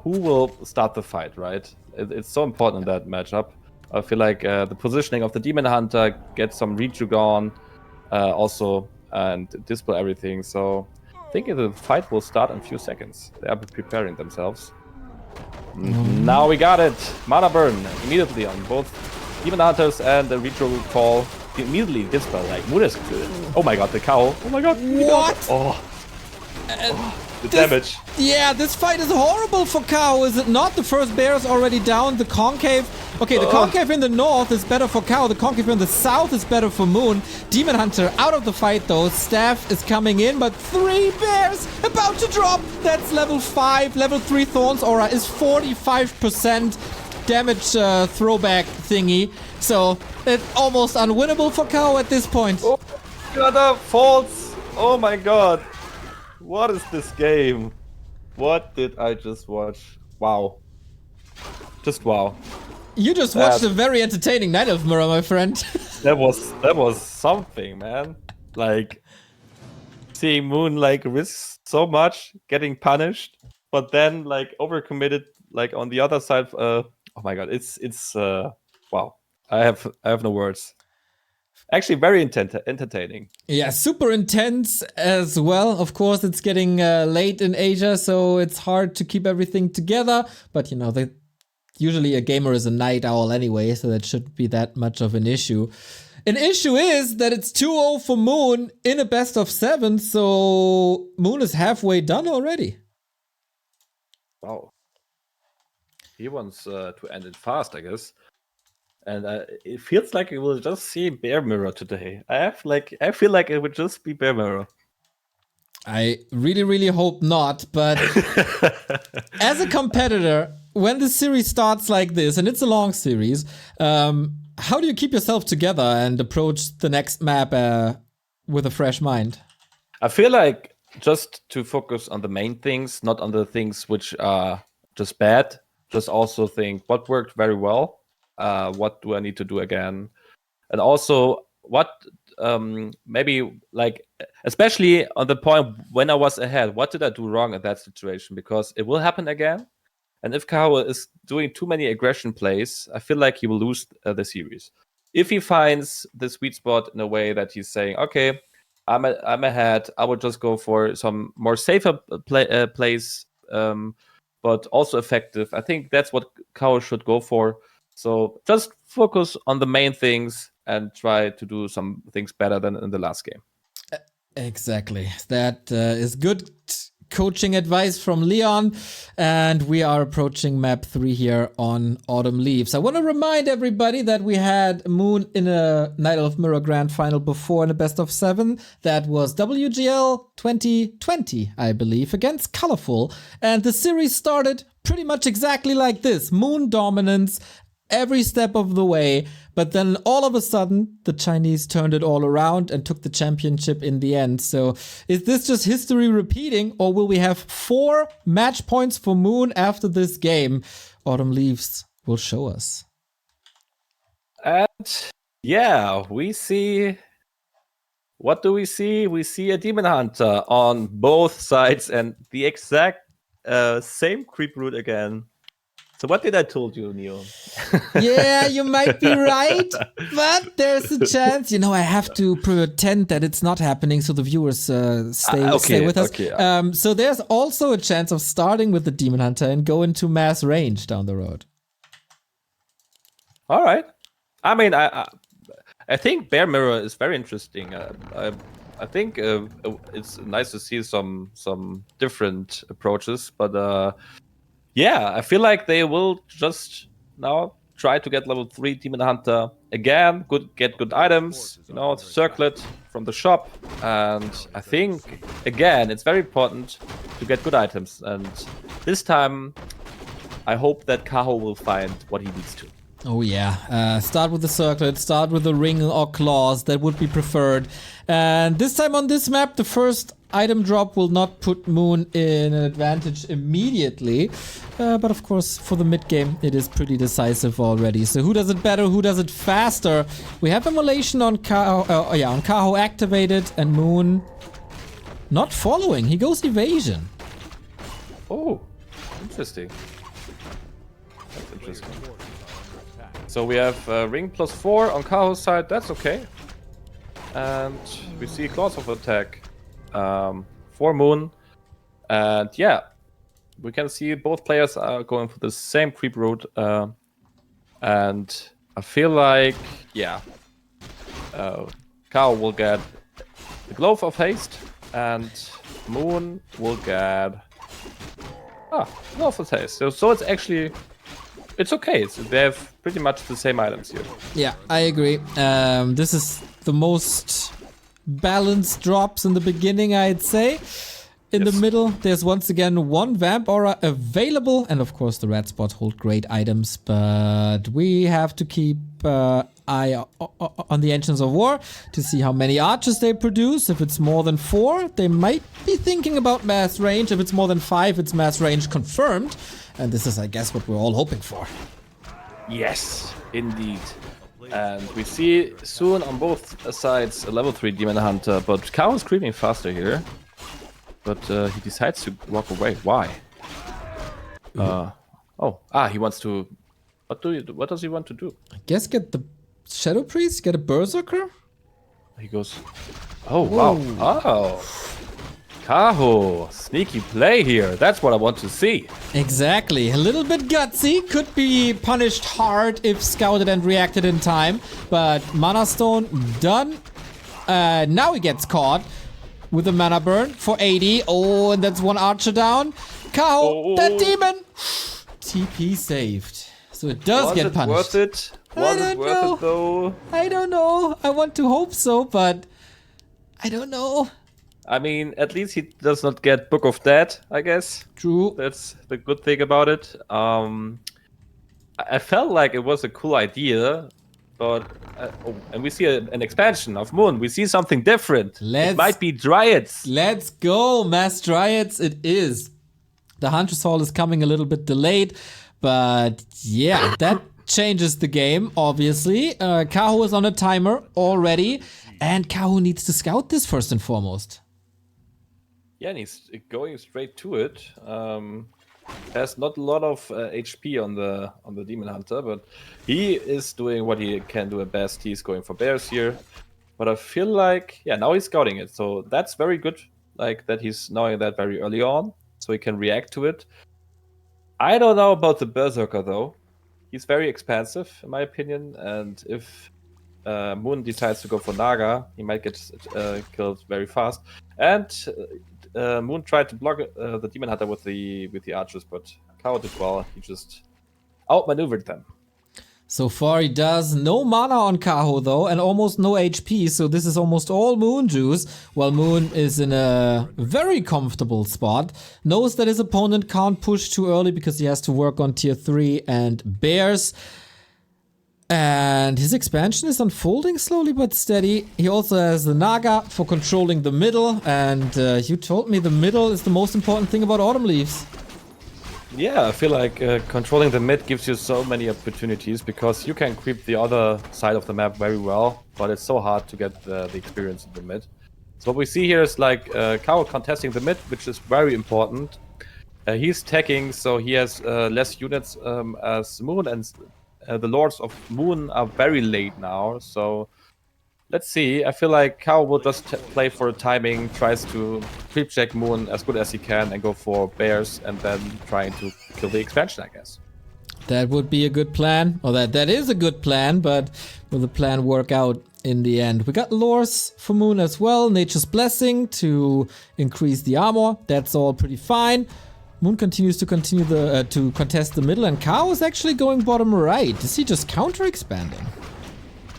who will start the fight, right? It's so important in that matchup. I feel like the positioning of the Demon Hunter gets some rejuve on also, and dispel everything. So I think the fight will start in a few seconds. They are preparing themselves. Now we got it. Mana burn immediately on both Demon Hunters and the rejuve call. Immediately dispel. Like Moon is good. Oh my god, the Kaho. Oh my god. What? The damage. Yeah, this fight is horrible for Kaho, is it not? The first bear is already down. The concave. Okay, the concave in the north is better for Kaho. The concave in the south is better for Moon. Demon Hunter out of the fight though. Staff is coming in, but 3 bears about to drop. That's level 5. Level 3 Thorns Aura is 45% damage throwback thingy. So it's almost unwinnable for Kaho at this point. Oh, another false. Oh my god. What is this game? What did I just watch? Wow. Just wow. You just watched a very entertaining Night Elf Mirror, my friend. that was something, man. Like seeing Moon like risk so much, getting punished, but then like overcommitted like on the other side. Oh my god, it's wow. I have no words. Actually, very entertaining. Yeah, super intense as well. Of course, it's getting late in Asia, so it's hard to keep everything together. But you know, usually a gamer is a night owl anyway, so that shouldn't be that much of an issue. An issue is that it's 2-0 for Moon in a best of 7, so Moon is halfway done already. Wow. He wants to end it fast, I guess. And it feels like we will just see Bear Mirror today. I feel like it would just be Bear Mirror. I really, really hope not, but as a competitor, when the series starts like this, and it's a long series, how do you keep yourself together and approach the next map with a fresh mind? I feel like just to focus on the main things, not on the things which are just bad. Just also think what worked very well. What do I need to do again? And also, what maybe like, especially on the point when I was ahead, what did I do wrong in that situation? Because it will happen again. And if Kaho is doing too many aggression plays, I feel like he will lose the series. If he finds the sweet spot in a way that he's saying, okay, I'm ahead, I would just go for some more safer plays, but also effective. I think that's what Kaho should go for. So just focus on the main things and try to do some things better than in the last game. Exactly. That is good coaching advice from Leon. And we are approaching map 3 here on Autumn Leaves. I want to remind everybody that we had Moon in a Night of Mirror Grand Final before in a best of 7. That was WGL 2020, I believe, against Colorful. And the series started pretty much exactly like this. Moon dominance every step of the way, but then all of a sudden the Chinese turned it all around and took the championship in the end. So is this just history repeating, or will we have 4 match points for Moon after this game? Autumn Leaves will show us. And yeah, we see, what do we see? We see a Demon Hunter on both sides and the exact same creep route again. So what did I told you, Neo? Yeah, you might be right, but there's a chance. You know, I have to pretend that it's not happening so the viewers stay with us. Okay. So there's also a chance of starting with the Demon Hunter and go into mass range down the road. All right. I mean, I think Bear Mirror is very interesting. I think it's nice to see some different approaches, but yeah, I feel like they will just now try to get level 3 Demon Hunter again. Get good items, you know, circlet from the shop. And I think, again, it's very important to get good items. And this time, I hope that Kaho will find what he needs to. Oh yeah, start with the circlet, start with the ring or claws, that would be preferred. And this time on this map, the first item drop will not put Moon in an advantage immediately. But of course, for the mid game, it is pretty decisive already. So who does it better, who does it faster? We have Immolation on Kaho, on Kaho activated, and Moon not following. He goes Evasion. Oh, interesting. That's interesting. So we have ring +4 on Kaho's side, that's okay. And we see Claws of Attack for Moon. And yeah, we can see both players are going for the same creep route. And I feel like, yeah, Kaho will get the Glove of Haste and Moon will get Glove of Haste. So it's actually... It's okay. They have pretty much the same items here. Yeah, I agree. This is the most balanced drops in the beginning, I'd say. In the middle, there's once again 1 Vamp Aura available. And of course, the Red Spot hold great items. But we have to keep eye on the Engines of War to see how many archers they produce. If it's more than 4, they might be thinking about mass range. If it's more than 5, it's mass range confirmed. And this is, I guess, what we're all hoping for. Yes, indeed. And we see soon on both sides a level 3 Demon Hunter, but Kaho is creeping faster here. But he decides to walk away. Why? He wants to. What does he want to do? I guess get the Shadow Priest, get a Berserker? He goes. Oh wow! Oh, Kaho, sneaky play here. That's what I want to see. Exactly. A little bit gutsy. Could be punished hard if scouted and reacted in time. But Mana Stone done. Now he gets caught with a Mana Burn for 80. Oh, and that's one Archer down. Kaho, that demon! TP saved. So it does get punished. Was it worth it? Was it worth it though? I don't know. I want to hope so, but I don't know. I mean, at least he does not get Book of Dead, I guess. True. That's the good thing about it. I felt like it was a cool idea, but and we see an expansion of Moon. We see something different. It might be Dryads. Let's go, Mass Dryads. It is. The Hunter's Hall is coming a little bit delayed, but yeah, that changes the game, obviously. Kaho is on a timer already, and Kaho needs to scout this first and foremost. Yeah, and he's going straight to it. Has not a lot of HP on the Demon Hunter, but he is doing what he can do at best. He's going for bears here, but I feel like now he's scouting it, so that's very good. Like that he's knowing that very early on, so he can react to it. I don't know about the Berserker though. He's very expansive in my opinion, and if Moon decides to go for Naga, he might get killed very fast. And Moon tried to block the Demon Hunter with the archers, but Kaho did well. He just outmaneuvered them. So far he does. No mana on Kaho though, and almost no HP, so this is almost all Moon juice, while Moon is in a very comfortable spot. Knows that his opponent can't push too early because he has to work on tier 3 and bears. And his expansion is unfolding slowly but steady. He also has the Naga for controlling the middle, and you told me the middle is the most important thing about Autumn Leaves. Yeah, I feel like controlling the mid gives you so many opportunities because you can creep the other side of the map very well, but it's so hard to get the experience in the mid. So what we see here is like Kaho contesting the mid, which is very important. He's tagging, so he has less units as Moon, and the Lords of Moon are very late now, so let's see. I feel like Kaho will just play for the timing, tries to creep check Moon as good as he can and go for bears, and then trying to kill the expansion, I guess. That would be a good plan. Well, that is a good plan, but will the plan work out in the end? We got lures for Moon as well. Nature's Blessing to increase the armor. That's all pretty fine. Moon continues to contest the middle, and Kaho is actually going bottom right. Is he just counter expanding?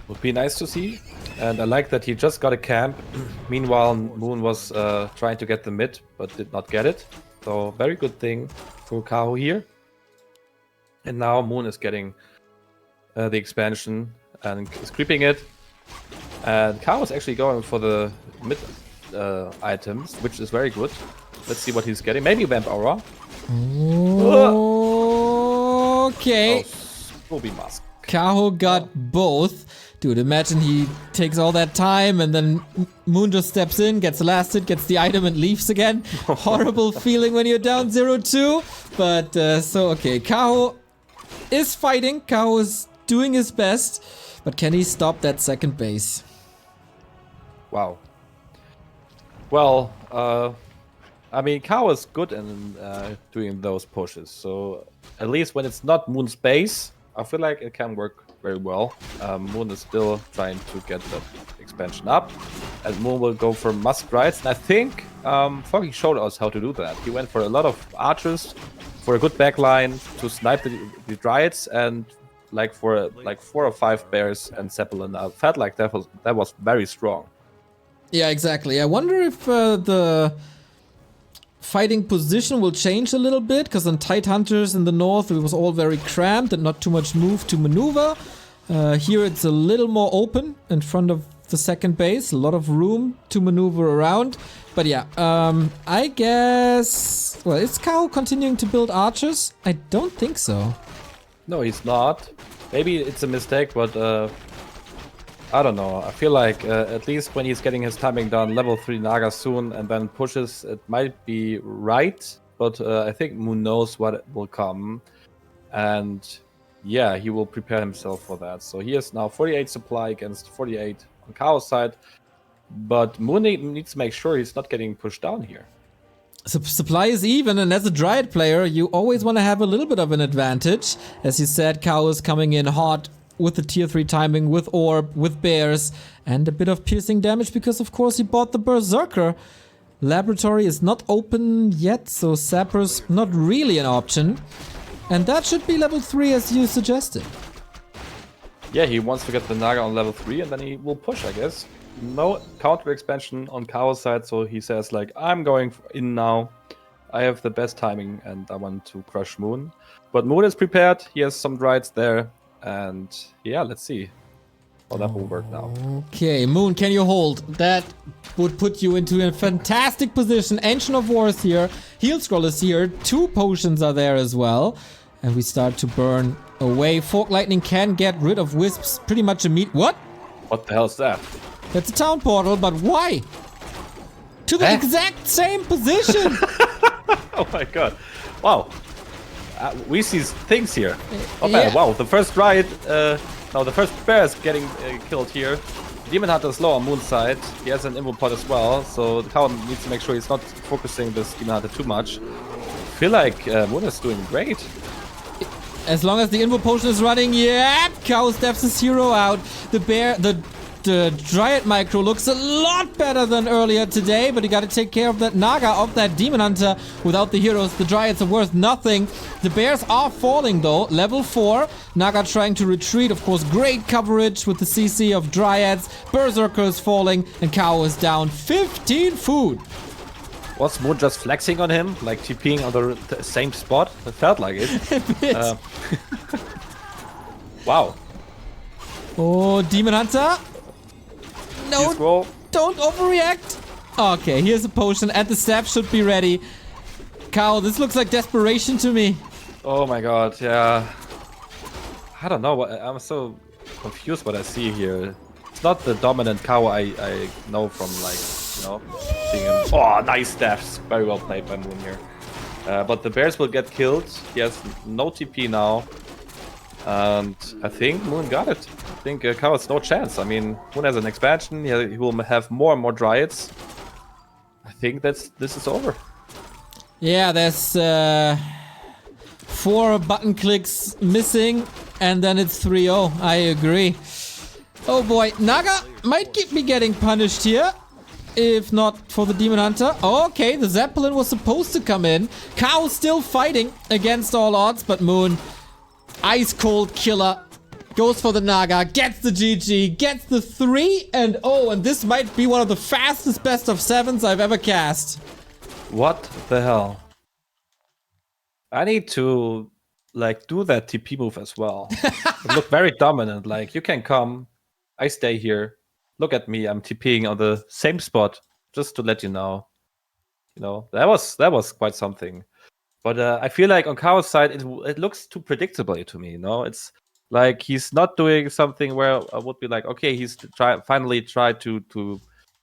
Would be nice to see. And I like that he just got a camp. Meanwhile, Moon was trying to get the mid, but did not get it. So very good thing for Kaho here. And now Moon is getting the expansion and is creeping it. And Kaho is actually going for the mid items, which is very good. Let's see what he's getting. Maybe Vamp Aura. Okay. Ruby Mask. Kaho got both. Dude, imagine he takes all that time and then Moon just steps in, gets the last hit, gets the item and leaves again. Horrible feeling when you're down 0-2. But, okay. Kaho is fighting. Kaho is doing his best. But can he stop that second base? Wow. Well, I mean, Kaho is good in doing those pushes. So at least when it's not Moon's base, I feel like it can work very well. Moon is still trying to get the expansion up, and Moon will go for Musk Rides. And I think Foggy showed us how to do that. He went for a lot of archers, for a good backline to snipe the Dryads, and like for 4 or 5 bears and Zeppelin. I felt like that was very strong. Yeah, exactly. I wonder if the fighting position will change a little bit, because on Tight Hunters in the north it was all very cramped and not too much move to maneuver. Here it's a little more open in front of the second base, a lot of room to maneuver around. But yeah, I guess... Well, is Kaho continuing to build archers? I don't think so. No, he's not. Maybe it's a mistake, but I don't know. I feel like at least when he's getting his timing done, level 3 Naga soon, and then pushes, it might be right. but I think Moon knows what will come, and yeah, he will prepare himself for that. So he has now 48 supply against 48 on Kaho's side, but Moon needs to make sure he's not getting pushed down here. Supply is even, and as a Dryad player, you always want to have a little bit of an advantage. As you said, Kaho is coming in hot with the tier 3 timing, with Orb, with Bears, and a bit of piercing damage because, of course, he bought the Berserker. Laboratory is not open yet, so Sapper's not really an option. And that should be level 3 as you suggested. Yeah, he wants to get the Naga on level 3 and then he will push, I guess. No counter expansion on Kaho's side, so he says like, I'm going in now. I have the best timing and I want to crush Moon. But Moon is prepared, he has some Dryades there, and yeah, let's see how that will work now. Okay, Moon, can you hold? That would put you into a fantastic position. Ancient of War is here, Heal Scroll is here, 2 potions are there as well. And we start to burn away. Fork Lightning can get rid of Wisps pretty much immediately. What? What the hell is that? That's a town portal, but why? To the exact same position! Oh my god. Wow. We see things here. Oh Yeah. man, wow. The first Dryad, no, the first bear is getting killed here. Demon Hunter is low on Moon's side. He has an Invo Pod as well, so the Kaho needs to make sure he's not focusing this Demon Hunter too much. I feel like Moon is doing great. As long as the Invo Potion is running, yep! Kaho steps his hero out. The Dryad Micro looks a lot better than earlier today, but you gotta take care of that Naga, of that Demon Hunter. Without the heroes, the Dryads are worth nothing. The Bears are falling though, level 4. Naga trying to retreat, of course, great coverage with the CC of Dryads. Berserker is falling, and Kaho is down 15 food. Was Moon just flexing on him, like TPing on the same spot? It felt like it. Wow. Oh, Demon Hunter. No, don't overreact. Okay, here's a potion, and the staff should be ready. Kaho, this looks like desperation to me. Oh my god, yeah. I don't know, I'm so confused what I see here. It's not the dominant Kaho I know from, like, you know, seeing him. Oh, nice staffs. Very well played by Moon here. But the Bears will get killed. He has no TP now. And I think Moon got it. I think Kaho has no chance. I mean, Moon has an expansion. He will have more and more Dryads. I think this is over. Yeah, there's 4 button clicks missing, and then it's 3-0. I agree. Oh boy, Naga might be getting punished here. If not for the Demon Hunter. Okay, the Zeppelin was supposed to come in. Kaho still fighting against all odds, but Moon, ice cold killer, goes for the Naga, gets the GG, gets the 3-0, and this might be one of the fastest best of 7s I've ever cast. What the hell? I need to, like, do that TP move as well. It looked very dominant. Like, you can come, I stay here. Look at me, I'm TPing on the same spot, just to let you know. You know, that was quite something. But I feel like on Kaho's side, it looks too predictable to me, you know? It's like he's not doing something where I would be like, okay, he's finally tried to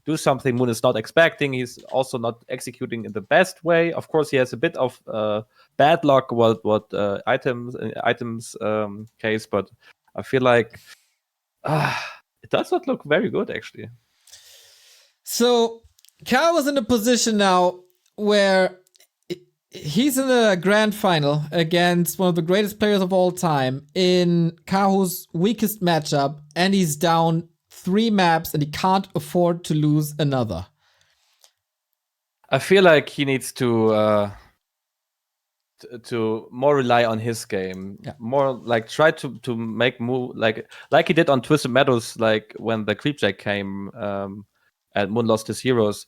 do something Moon is not expecting. He's also not executing in the best way. Of course, he has a bit of bad luck what items case, but I feel like it does not look very good, actually. So, Kaho was in a position now where he's in a grand final against one of the greatest players of all time in Kaho's weakest matchup, and he's down 3 maps and he can't afford to lose another. I feel like he needs to more rely on his game. Yeah. More like try to make move like he did on Twisted Meadows, like when the Creepjack came and Moon lost his heroes.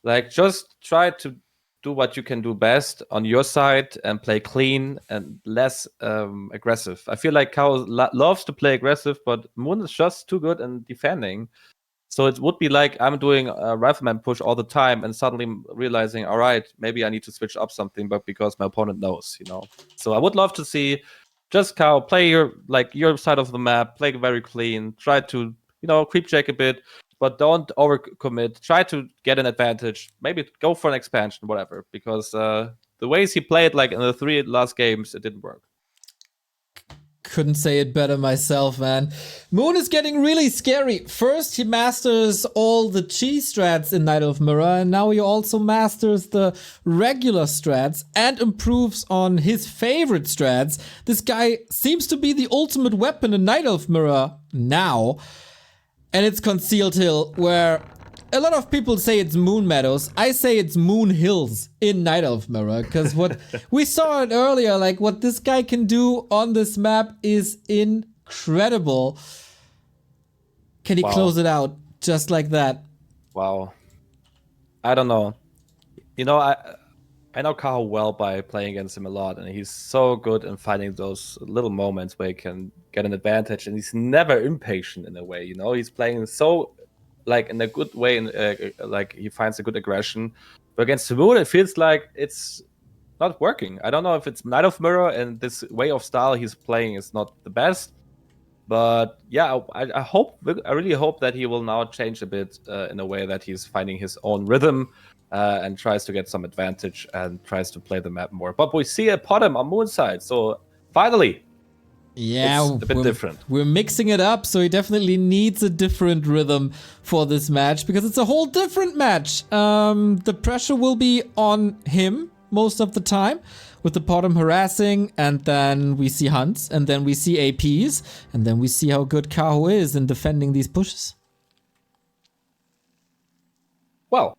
Like just try to do what you can do best on your side and play clean and less aggressive. I feel like Kaho loves to play aggressive, but Moon is just too good in defending. So it would be like I'm doing a Rifleman push all the time and suddenly realizing, all right, maybe I need to switch up something, but because my opponent knows, you know. So I would love to see just Kaho play your side of the map, play very clean, try to, you know, creepjack a bit, but don't overcommit. Try to get an advantage. Maybe go for an expansion, whatever, because the ways he played, like in the 3 last games, it didn't work. Couldn't say it better myself, man. Moon is getting really scary. First, he masters all the chi strats in Night of Mirror, and now he also masters the regular strats and improves on his favorite strats. This guy seems to be the ultimate weapon in Night of Mirror now. And it's Concealed Hill, where a lot of people say it's Moon Meadows. I say it's Moon Hills in Night Elf Mirror, because what we saw it earlier, like what this guy can do on this map is incredible. Can he close it out just like that? Wow. I don't know. You know, I know Kaho well by playing against him a lot, and he's so good in finding those little moments where he can get an advantage, and he's never impatient in a way, you know? He's playing so, like, in a good way, and like, he finds a good aggression. But against Moon, it feels like it's not working. I don't know if it's Night of Mirror, and this way of style he's playing is not the best. But yeah, I really hope that he will now change a bit in a way that he's finding his own rhythm and tries to get some advantage and tries to play the map more. But we see a Potom on Moon's side, so finally, yeah, it's a bit different. We're mixing it up, so he definitely needs a different rhythm for this match, because it's a whole different match. The pressure will be on him most of the time, with the Potom harassing, and then we see hunts, and then we see APs, and then we see how good Kaho is in defending these pushes. Well,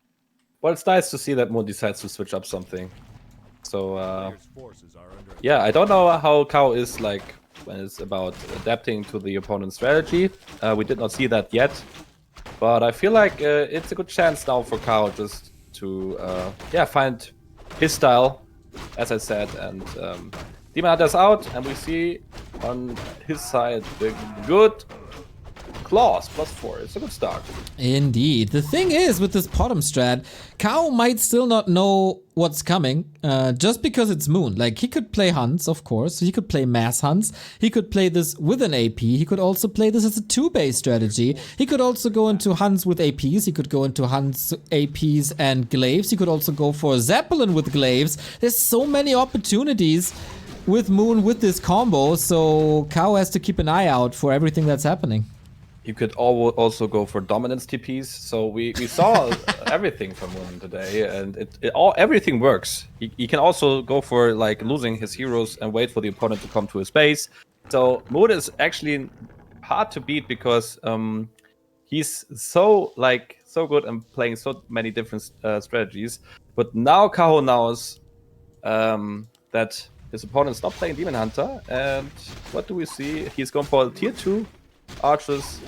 it's nice to see that Moon decides to switch up something. So, yeah, I don't know how Kaho is like when it's about adapting to the opponent's strategy. We did not see that yet, but I feel like it's a good chance now for Kaho just to find his style, as I said, and Demon Hunter's out, and we see on his side the good claws +4. It's a good start. Indeed. The thing is, with this Potom strat, Kaho might still not know what's coming, just because it's Moon. Like, he could play hunts, of course. He could play mass hunts. He could play this with an AP. He could also play this as a 2-base strategy. He could also go into hunts with APs. He could go into hunts, APs, and glaives. He could also go for Zeppelin with glaives. There's so many opportunities with Moon with this combo, so Kaho has to keep an eye out for everything that's happening. You could also go for dominance TPs. So we saw everything from Moon today, and everything works. He can also go for like losing his heroes and wait for the opponent to come to his base. So Moon is actually hard to beat because he's so good and playing so many different strategies. But now Kaho knows that his opponent's not playing Demon Hunter, and what do we see? He's going for tier 2 archers,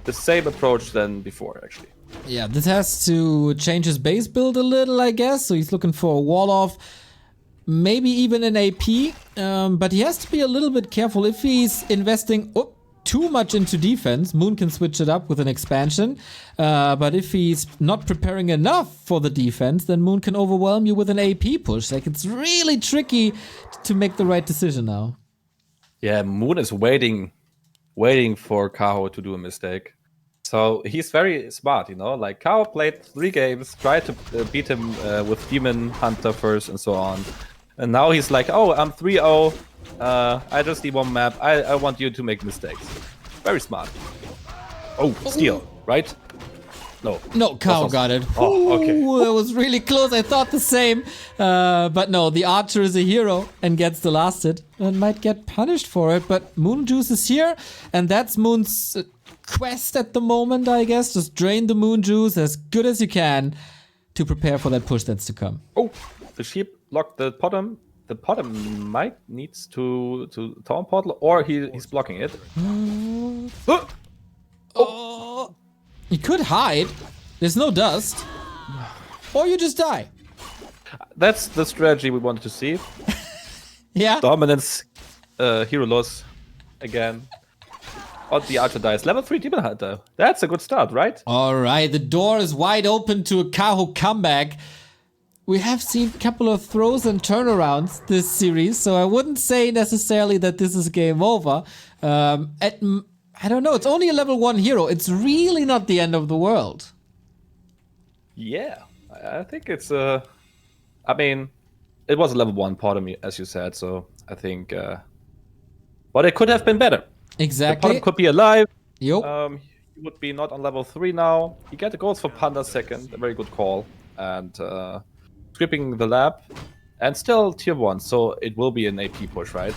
the same approach than before, actually. Yeah, this has to change his base build a little, I guess. So he's looking for a wall off, maybe even an AP. But he has to be a little bit careful if he's investing too much into defense. Moon can switch it up with an expansion. But if he's not preparing enough for the defense, then Moon can overwhelm you with an AP push. Like, it's really tricky to make the right decision now. Yeah, Moon is waiting for Kaho to do a mistake. So he's very smart, you know? Like, Kaho played 3 games, tried to beat him with Demon Hunter first and so on. And now he's like, oh, I'm 3-0. I just need one map. I want you to make mistakes. Very smart. Oh, steal, right? No, Kaho got it. Oh, okay. Ooh, that was really close. I thought the same. But no, the archer is a hero and gets the last hit and might get punished for it. But Moon Juice is here, and that's Moon's quest at the moment, I guess. Just drain the Moon Juice as good as you can to prepare for that push that's to come. Oh, the sheep locked the Potom. The Potom might needs to Taunt Portal, or he's blocking it. Oh. You could hide. There's no dust. Or you just die. That's the strategy we wanted to see. Yeah. Dominance, hero loss again. Oh, the archer dies. Level 3 Demon Hunter. That's a good start, right? Alright, the door is wide open to a Kaho comeback. We have seen a couple of throws and turnarounds this series, so I wouldn't say necessarily that this is game over. I don't know, it's only a level 1 hero. It's really not the end of the world. Yeah, I think it's I mean, it was a level 1 Potom, as you said, so I think... but it could have been better. Exactly. The Potom could be alive. Yup. He would be not on level 3 now. He get the goals for Panda second, a very good call. And stripping the lab. And still tier 1, so it will be an AP push, right?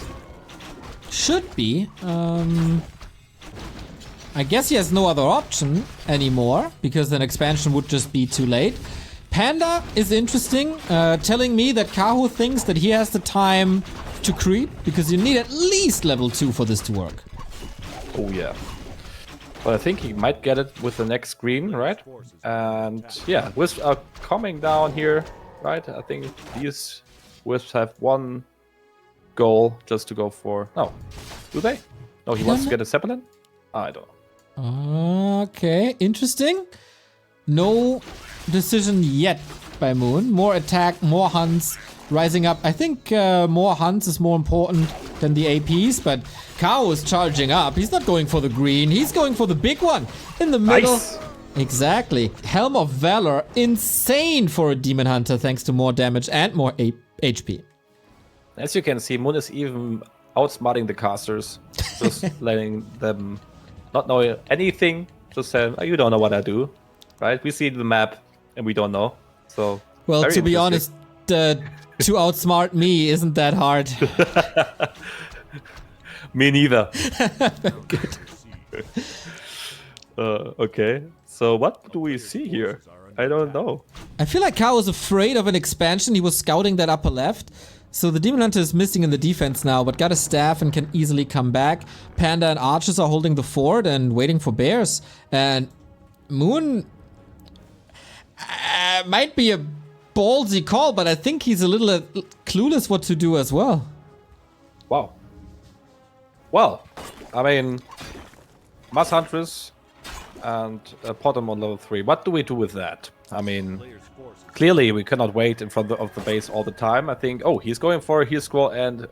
Should be. I guess he has no other option anymore, because an expansion would just be too late. Panda is interesting, telling me that Kaho thinks that he has the time to creep, because you need at least level 2 for this to work. Oh yeah. But I think he might get it with the next green, right? And yeah, Wisps are coming down here, right? I think these Wisps have one goal just to go for... No. Do they? No, he wants to get a Zeppelin? I don't know. Okay, interesting. No decision yet by Moon. More attack, more hunts rising up. I think more hunts is more important than the APs, but Kaho is charging up. He's not going for the green. He's going for the big one in the middle. Nice. Exactly. Helm of Valor. Insane for a Demon Hunter thanks to more damage and more HP. As you can see, Moon is even outsmarting the casters. Just letting them not know anything. Just saying, oh, you don't know what I do. Right? We see the map and we don't know. So, well, to be honest, to outsmart me isn't that hard. Me neither. Good. Okay. So what do we see here? I don't know. I feel like Kaho was afraid of an expansion. He was scouting that upper left. So the Demon Hunter is missing in the defense now, but got a staff and can easily come back. Panda and Archers are holding the fort and waiting for bears. And Moon might be a ballsy call, but I think he's a little clueless what to do as well. Wow. Well, I mean, Mass Huntress and Potom on level 3. What do we do with that? I mean, clearly we cannot wait in front of the base all the time. I think, oh, he's going for a heal score and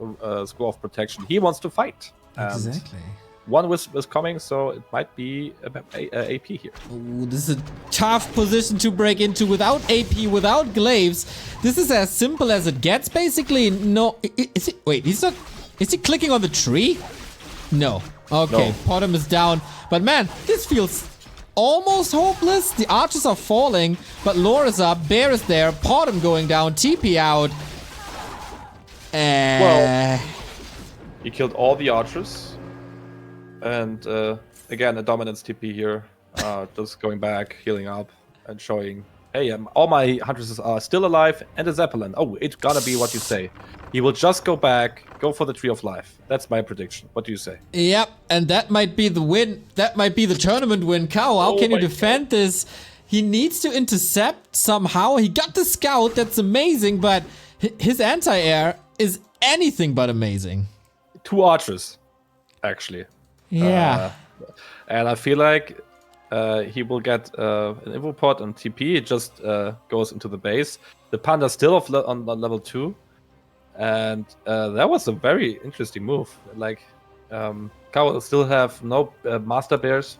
score of protection. He wants to fight. Exactly. One Wisp is coming, so it might be a AP here. Ooh, this is a tough position to break into without AP, without glaives. This is as simple as it gets, basically. No, is it? Wait, he's not. Is he clicking on the tree? No. Okay, No. Potom is down. But man, this feels almost hopeless. The archers are falling, but Lore is up, Bear is there, Potom going down, TP out. Well, he killed all the archers. And again, a dominance TP here. Just going back, healing up, and showing, hey, all my huntresses are still alive, and a Zeppelin. Oh, it's gonna be what you say. He will just go back, go for the Tree of Life. That's my prediction. What do you say? Yep, and that might be the win. That might be the tournament win. Kaho, how can you defend this? He needs to intercept somehow. He got the scout, that's amazing, but his anti-air is anything but amazing. 2 archers, actually. Yeah. And I feel like he will get an info pod on TP. It just goes into the base. The Panda's still on level 2. And that was a very interesting move. Like, Kaho will still have no Master Bears.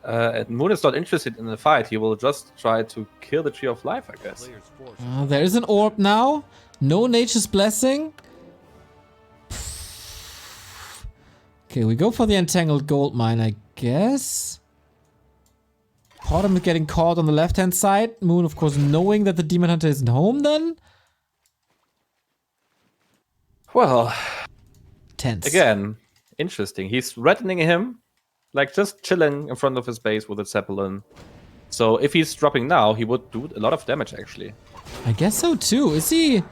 And Moon is not interested in the fight. He will just try to kill the Tree of Life, I guess. There is an orb now. No Nature's Blessing. Okay, we go for the Entangled Gold Mine, I guess. Potom is getting caught on the left-hand side. Moon, of course, knowing that the Demon Hunter isn't home then. Well, Tense. again, interesting. He's threatening him, like just chilling in front of his base with a Zeppelin. So if he's dropping now, he would do a lot of damage, actually. I guess so too. Is he...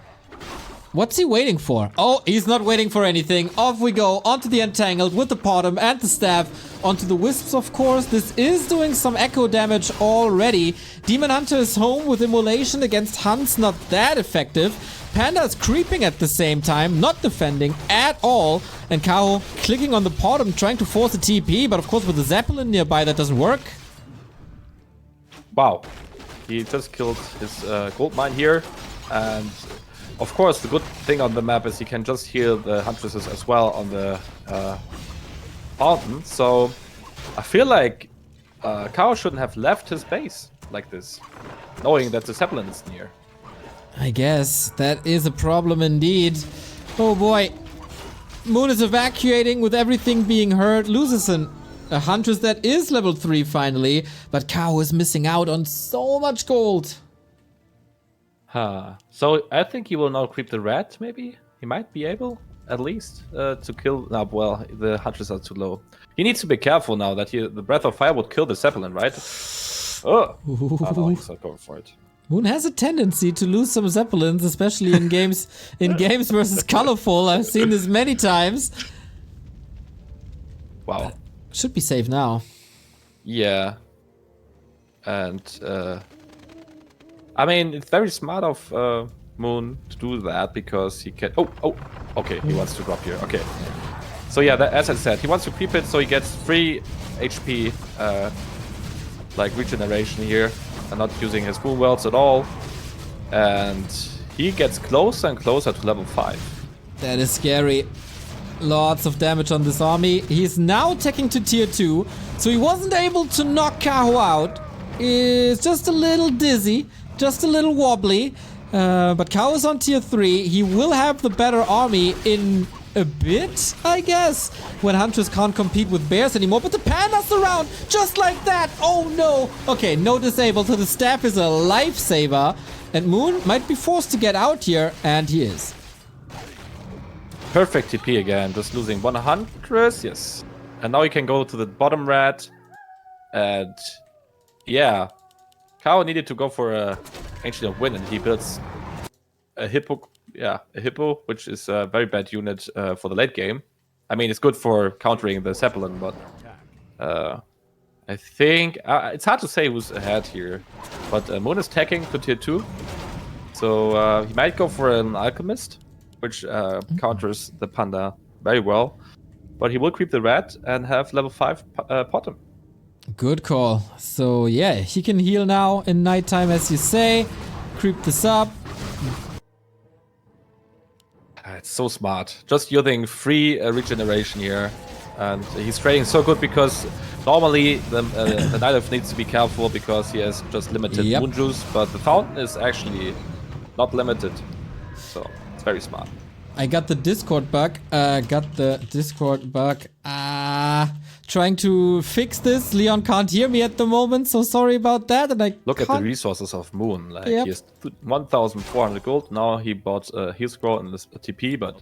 What's he waiting for? Oh, he's not waiting for anything. Off we go, onto the Entangled with the Potom and the Staff. Onto the Wisps, of course. This is doing some echo damage already. Demon Hunter is home with Immolation against Hunts, not that effective. Panda is creeping at the same time, not defending at all. And Kaho clicking on the Potom, trying to force a TP, but of course with the Zeppelin nearby, that doesn't work. Wow. He just killed his gold mine here. And of course, the good thing on the map is he can just heal the Huntresses as well on the fountain. So I feel like Kaho shouldn't have left his base like this, knowing that the Zeppelin is near. I guess that is a problem indeed. Oh boy. Moon is evacuating with everything being hurt. Loses a Huntress that is level 3 finally. But Kaho is missing out on so much gold. So I think he will now creep the red, maybe? He might be able, at least, to kill... No, well, the Huntress are too low. He needs to be careful now that the Breath of Fire would kill the Zeppelin, right? Oh! Oh no, he's not going for it. Moon has a tendency to lose some Zeppelins, especially in games versus Colorful. I've seen this many times. Wow. Should be safe now. Yeah. And, I mean, it's very smart of Moon to do that because he can... Oh, okay, he wants to drop here. Okay. So yeah, as I said, he wants to creep it so he gets free HP, like regeneration here, and not using his Moon Wells at all. And he gets closer and closer to level 5. That is scary. Lots of damage on this army. He's now taking to tier 2, so he wasn't able to knock Kaho out. It's just a little dizzy, just a little wobbly. But Kaho is on tier 3. He will have the better army in a bit, I guess, when Huntress can't compete with bears anymore. But the panda's around, just like that. Oh no. Okay, no disable, so the staff is a lifesaver. And Moon might be forced to get out here, and he is. Perfect TP again, just losing 100, yes. And now he can go to the bottom red. And yeah, Kaho needed to go for a Ancient of Wind, and he builds a hippo. Yeah, a hippo, which is a very bad unit for the late game. I mean, it's good for countering the Zeppelin, but I think it's hard to say who's ahead here. But Moon is tagging to tier 2, so he might go for an Alchemist, which counters the Panda very well. But he will creep the red and have level 5 Potom. Good call. So yeah, he can heal now in nighttime, as you say. Creep this up. It's so smart. Just using free regeneration here. And he's trading so good because normally the Night Elf needs to be careful because he has just limited Moon Juice. But the Fountain is actually not limited. So it's very smart. I got the Discord bug. Trying to fix this. Leon can't hear me at the moment, so sorry about that. And I look at the resources of Moon. Like he has 1,400 gold. Now he bought a heal scroll and this TP, but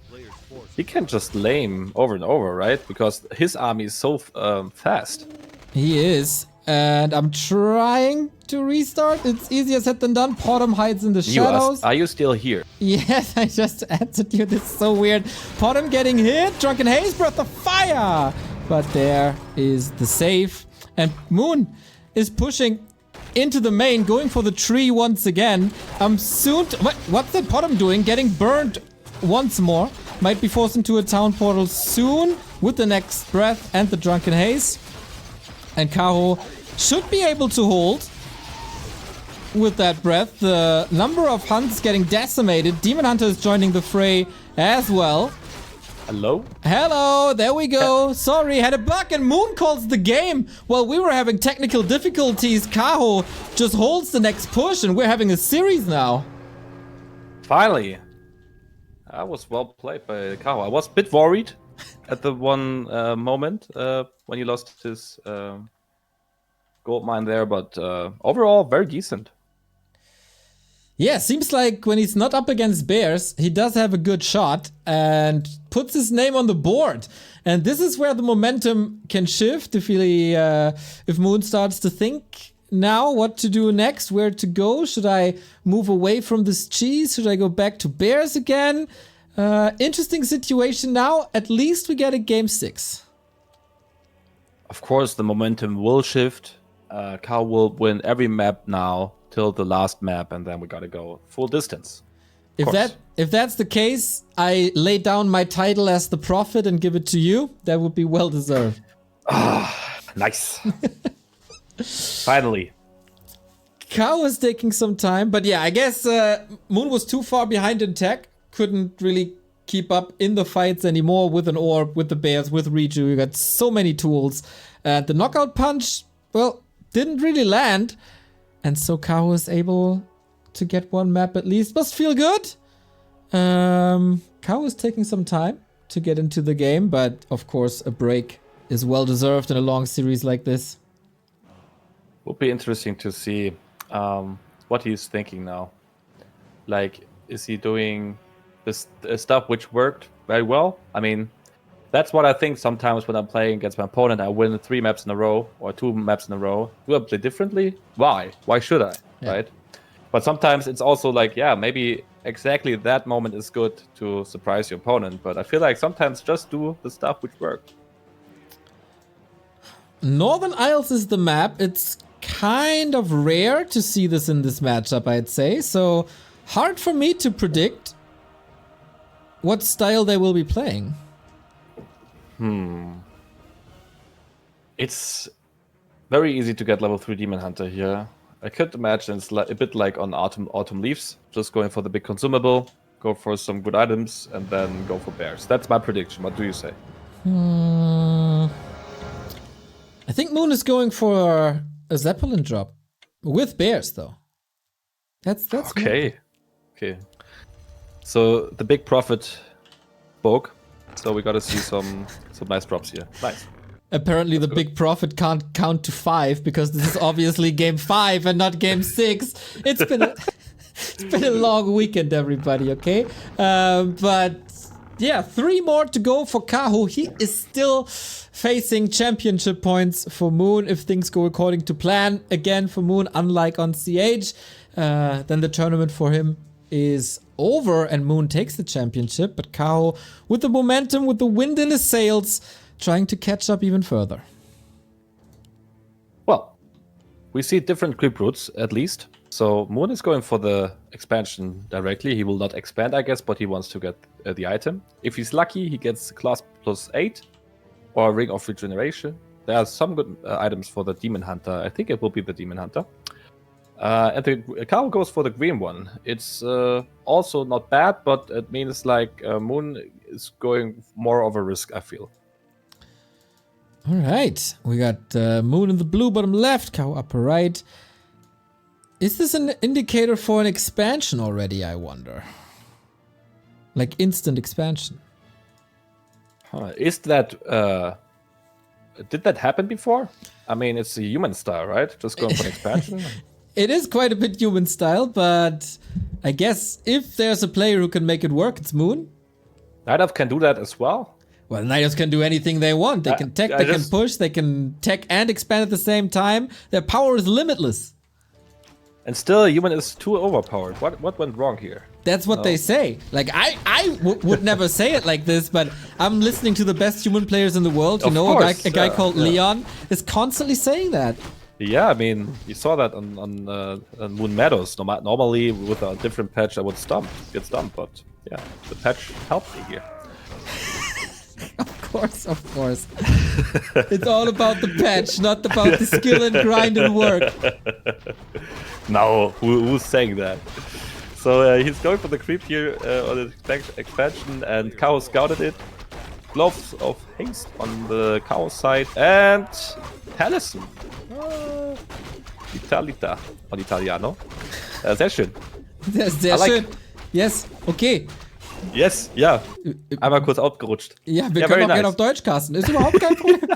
he can just lame over and over, right? Because his army is so fast. He is. And I'm trying to restart. It's easier said than done. Potom hides in the shadows. Are you still here? Yes, I just answered you. This is so weird. Potom getting hit. Drunken Haze, Breath of Fire. But there is the save. And Moon is pushing into the main, going for the tree once again. I'm soon to... What's that Potom doing? Getting burned once more. Might be forced into a town portal soon with the next breath and the Drunken Haze. And Kaho should be able to hold with that breath. The number of hunts getting decimated. Demon Hunter is joining the fray as well. Hello? Hello, there we go. Sorry, had a bug and Moon calls the game. While we were having technical difficulties, Kaho just holds the next push and we're having a series now. Finally. That was well played by Kaho. I was a bit worried at the one moment when he lost his gold mine there, but overall very decent. Yeah, seems like when he's not up against bears, he does have a good shot and puts his name on the board. And this is where the momentum can shift if Moon starts to think now what to do next, where to go. Should I move away from this cheese? Should I go back to bears again? Interesting situation now. At least we get a game 6. Of course, the momentum will shift. Kaho will win every map now till the last map, and then we gotta go full distance. If that's the case, I lay down my title as the prophet and give it to you. That would be well deserved. Nice. Finally. Kaho is taking some time, but yeah, I guess Moon was too far behind in tech. Couldn't really keep up in the fights anymore with an orb, with the bears, with Reju. You got so many tools. The knockout punch, well, didn't really land. And so Kaho is able to get one map at least. Must feel good. Kaho is taking some time to get into the game, but of course a break is well deserved in a long series like this. Would be interesting to see what he's thinking now. Like, is he doing this stuff which worked very well? I mean, that's what I think sometimes when I'm playing against my opponent. I win 3 maps in a row or 2 maps in a row. Do I play differently? Why? Why should I? Yeah. Right? But sometimes it's also like, yeah, maybe exactly that moment is good to surprise your opponent. But I feel like sometimes just do the stuff which worked. Northern Isles is the map. It's kind of rare to see this in this matchup, I'd say. So hard for me to predict what style they will be playing. It's very easy to get level 3 Demon Hunter here. I could imagine it's a bit like on Autumn Leaves, just going for the big consumable, go for some good items, and then go for bears. That's my prediction. What do you say? I think Moon is going for a Zeppelin drop with bears, though. That's okay. Moon. Okay. So the big profit spoke. So we got to see some nice drops here. Nice. Apparently the big profit can't count to 5 because this is obviously game 5 and not game 6. It's been a long weekend, everybody, okay? But yeah, 3 more to go for Kaho. He is still facing championship points for Moon if things go according to plan. Again, for Moon, unlike on CH, then the tournament for him is over and Moon takes the championship. But Kaho, with the momentum, with the wind in his sails, trying to catch up even further. Well, we see different creep routes at least. So Moon is going for the expansion directly. He will not expand, I guess, but he wants to get the item. If he's lucky, he gets class +8 or Ring of Regeneration. There are some good items for the Demon Hunter. I think it will be the Demon Hunter. And the Kaho goes for the green one. It's also not bad, but it means like Moon is going more of a risk, I feel. All right, we got Moon in the blue bottom left, Kaho upper right. Is this an indicator for an expansion already, I wonder? Like instant expansion. Is that... did that happen before? I mean, it's a human style, right? Just going for an expansion? It is quite a bit human style, but I guess if there's a player who can make it work, it's Moon. Night Elf can do that as well. Well, Night Elves can do anything they want. They can tech, they can push, they can tech and expand at the same time. Their power is limitless. And still, human is too overpowered. What went wrong here? That's what they say. Like, I would never say it like this, but I'm listening to the best human players in the world. You know, a guy called Leon is constantly saying that. Yeah, I mean, you saw that on Moon Meadows. Normally, with a different patch, I would get stumped, but yeah, the patch helped me here. Of course. It's all about the patch, not about the skill and grind and work. No, who's saying that? So he's going for the creep here on the expansion, and Kaho scouted it. Gloves of Haste on the Kaho side, and Talisman. Italita, on Italiano. Sehr schön. Sehr schön. Yes, okay. Yes, ja. Einmal kurz abgerutscht. Ja, wir können auch gerne auf Deutsch casten. Ist überhaupt kein Problem.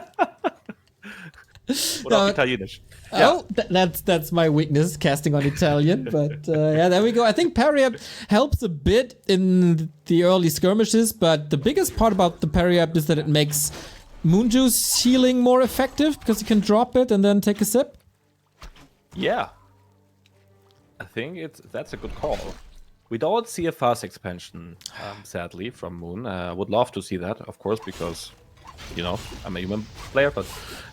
Oder auf Italienisch. Oh, that's my weakness, casting on Italian. But yeah, there we go. I think parry up helps a bit in the early skirmishes, but the biggest part about the parry up is that it makes Moon Juice healing more effective because you can drop it and then take a sip. Yeah. I think that's a good call. We don't see a fast expansion, sadly, from Moon. Would love to see that, of course, because, you know, I'm a human player. But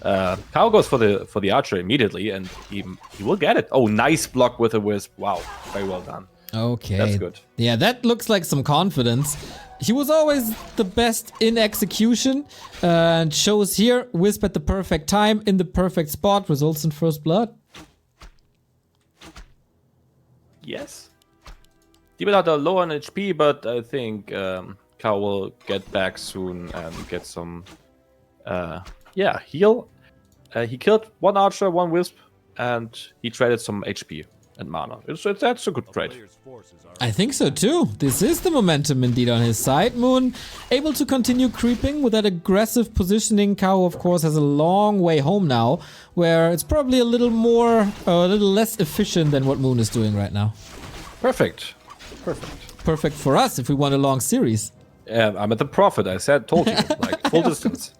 Kaho goes for the archer immediately, and he will get it. Oh, nice block with a wisp. Wow, very well done. Okay, that's good. Yeah, that looks like some confidence. He was always the best in execution, and shows here wisp at the perfect time in the perfect spot, results in first blood. Yes. Demon Hunter low on HP, but I think Kaho will get back soon and get some heal. He killed one archer, one wisp, and he traded some HP and mana. That's a good trade. I think so too. This is the momentum indeed on his side. Moon able to continue creeping with that aggressive positioning. Kaho, of course, has a long way home now, where it's probably a little less efficient than what Moon is doing right now. Perfect. Perfect for us if we want a long series. I'm at the profit. Told you, like full distance.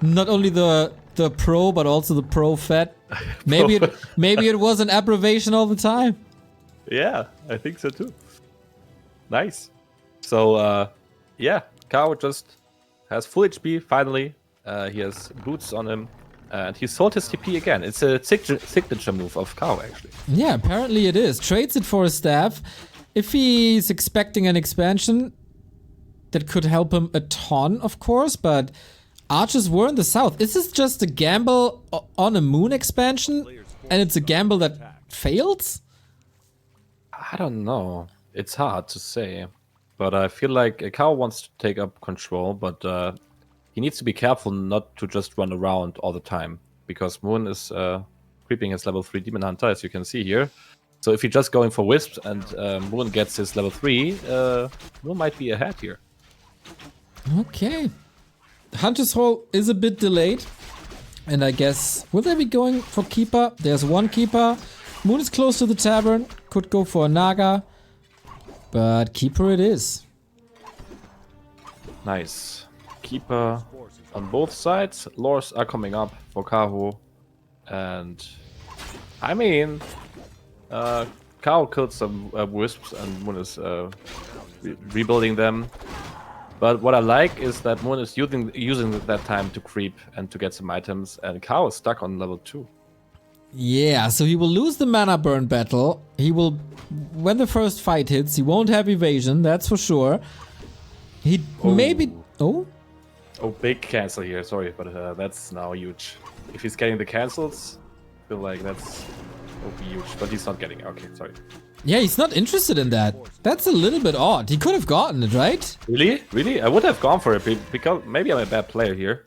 Not only the pro, but also the pro fat. Maybe it was an abbreviation all the time. Yeah, I think so too. Nice. So yeah, Kaho just has full HP finally. He has boots on him, and he sold his TP again. It's a signature move of Kaho actually. Yeah, apparently it is. Trades it for a staff. If he's expecting an expansion, that could help him a ton, of course, but archers were in the south. Is this just a gamble on a Moon expansion, and it's a gamble that fails? I don't know. It's hard to say. But I feel like Kaho wants to take up control, but he needs to be careful not to just run around all the time. Because Moon is creeping his level 3 Demon Hunter, as you can see here. So if he's just going for Wisps and Moon gets his level 3, Moon might be ahead here. Okay. Hunter's Hole is a bit delayed. And I guess, will they be going for Keeper? There's one Keeper. Moon is close to the Tavern. Could go for a Naga. But Keeper it is. Nice. Keeper on both sides. Lores are coming up for Kaho. And I mean, Kaho killed some Wisps and Moon is rebuilding them. But what I like is that Moon is using that time to creep and to get some items, and Kaho is stuck on level 2. Yeah, so he will lose the mana burn battle. He will, when the first fight hits, he won't have evasion, that's for sure. He maybe... Oh, big cancel here, sorry, but that's now huge. If he's getting the cancels, I feel like that's will be huge, but he's not getting it. Okay, sorry. Yeah, he's not interested in that. That's a little bit odd. He could have gotten it, right? Really? Really? I would have gone for it because maybe I'm a bad player here.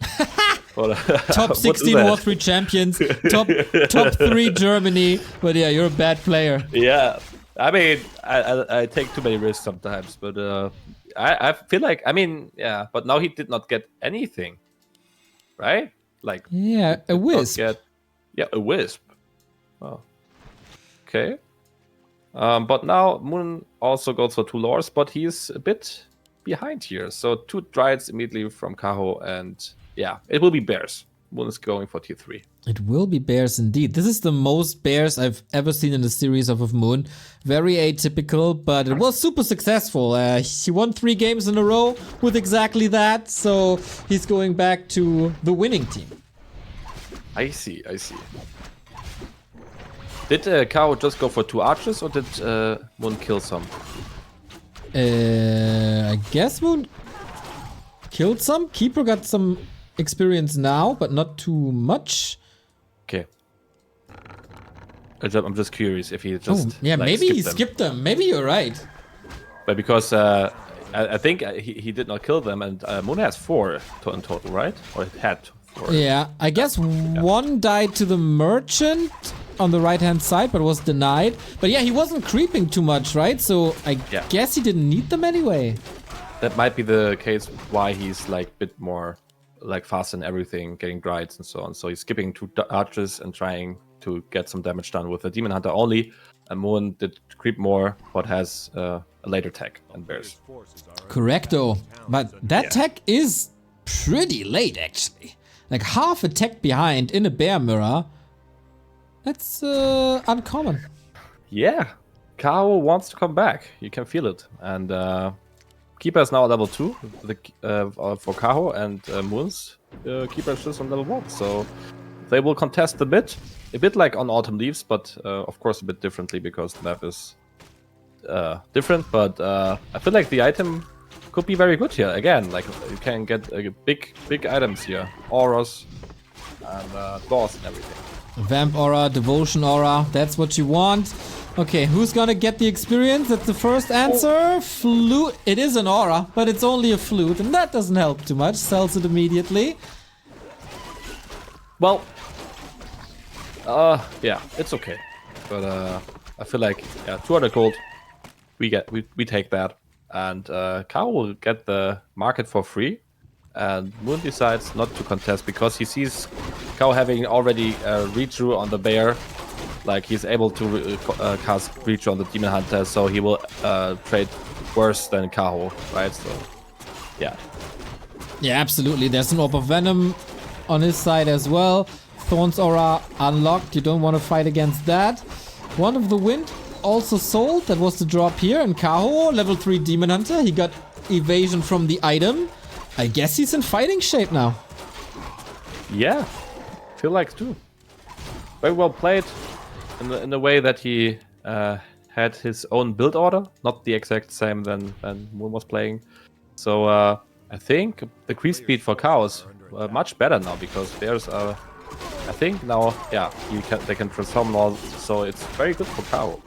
But, top 16 Warcraft Champions, top 3 Germany. But yeah, you're a bad player. Yeah, I mean, I take too many risks sometimes, but I feel like, I mean, yeah, but now he did not get anything, right? Like, yeah, a wisp. Yeah, a wisp. Oh, okay. But now Moon also goes for 2 lores, but he's a bit behind here. So 2 Dryads immediately from Kaho, and yeah, it will be Bears. Moon is going for tier 3. It will be Bears indeed. This is the most Bears I've ever seen in a series of Moon. Very atypical, but it was super successful. He won 3 games in a row with exactly that, so he's going back to the winning team. I see. Did Kaho just go for 2 archers, or did Moon kill some? I guess Moon killed some. Keeper got some experience now, but not too much. Okay. I'm just curious if he just... yeah, like, maybe he skipped them. Maybe you're right. But because I think he did not kill them, and Moon has 4 in total, right? Or it had 4. Yeah, I guess one died to the merchant on the right-hand side, but was denied. But yeah, he wasn't creeping too much, right? So I guess he didn't need them anyway. That might be the case why he's like a bit more like fast in everything, getting Dryads and so on. So he's skipping 2 archers and trying to get some damage done with a Demon Hunter only. And Moon did creep more, but has a later tech and Bears. Correcto. But that tech is pretty late, actually. Like half a tech behind in a bear mirror. That's uncommon. Yeah, Kaho wants to come back. You can feel it. And Keeper is now level 2 for Kaho, and Moon's Keeper is just on level 1. So they will contest a bit like on Autumn Leaves, but of course a bit differently because the map is different. But I feel like the item could be very good here. Again, like you can get big items here, auras and doors and everything. Vamp aura, devotion aura, that's what you want. Okay, who's gonna get the experience? That's the first answer. Flute. It is an aura, but it's only a flute, and that doesn't help too much. Sells it immediately. Well, yeah, it's okay. But I feel like 200 gold, we take that, and Kaho will get the market for free, and Moon decides not to contest because he sees Kaho having already read-through on the bear, like he's able to cast read-through on the demon hunter, so he will trade worse than Kaho, right? So yeah. Yeah, absolutely. There's an Orb of Venom on his side as well. Thorn's Aura unlocked. You don't want to fight against that. One of the Wind also sold. That was the drop here. And Kaho, level 3 Demon Hunter. He got evasion from the item. I guess he's in fighting shape now. Yeah, feel like too. Very well played in the way that he had his own build order. Not the exact same than Moon was playing. So I think the creep speed for Kaho is much better now because there's I think now, yeah, they can transform all, so it's very good for Kaho.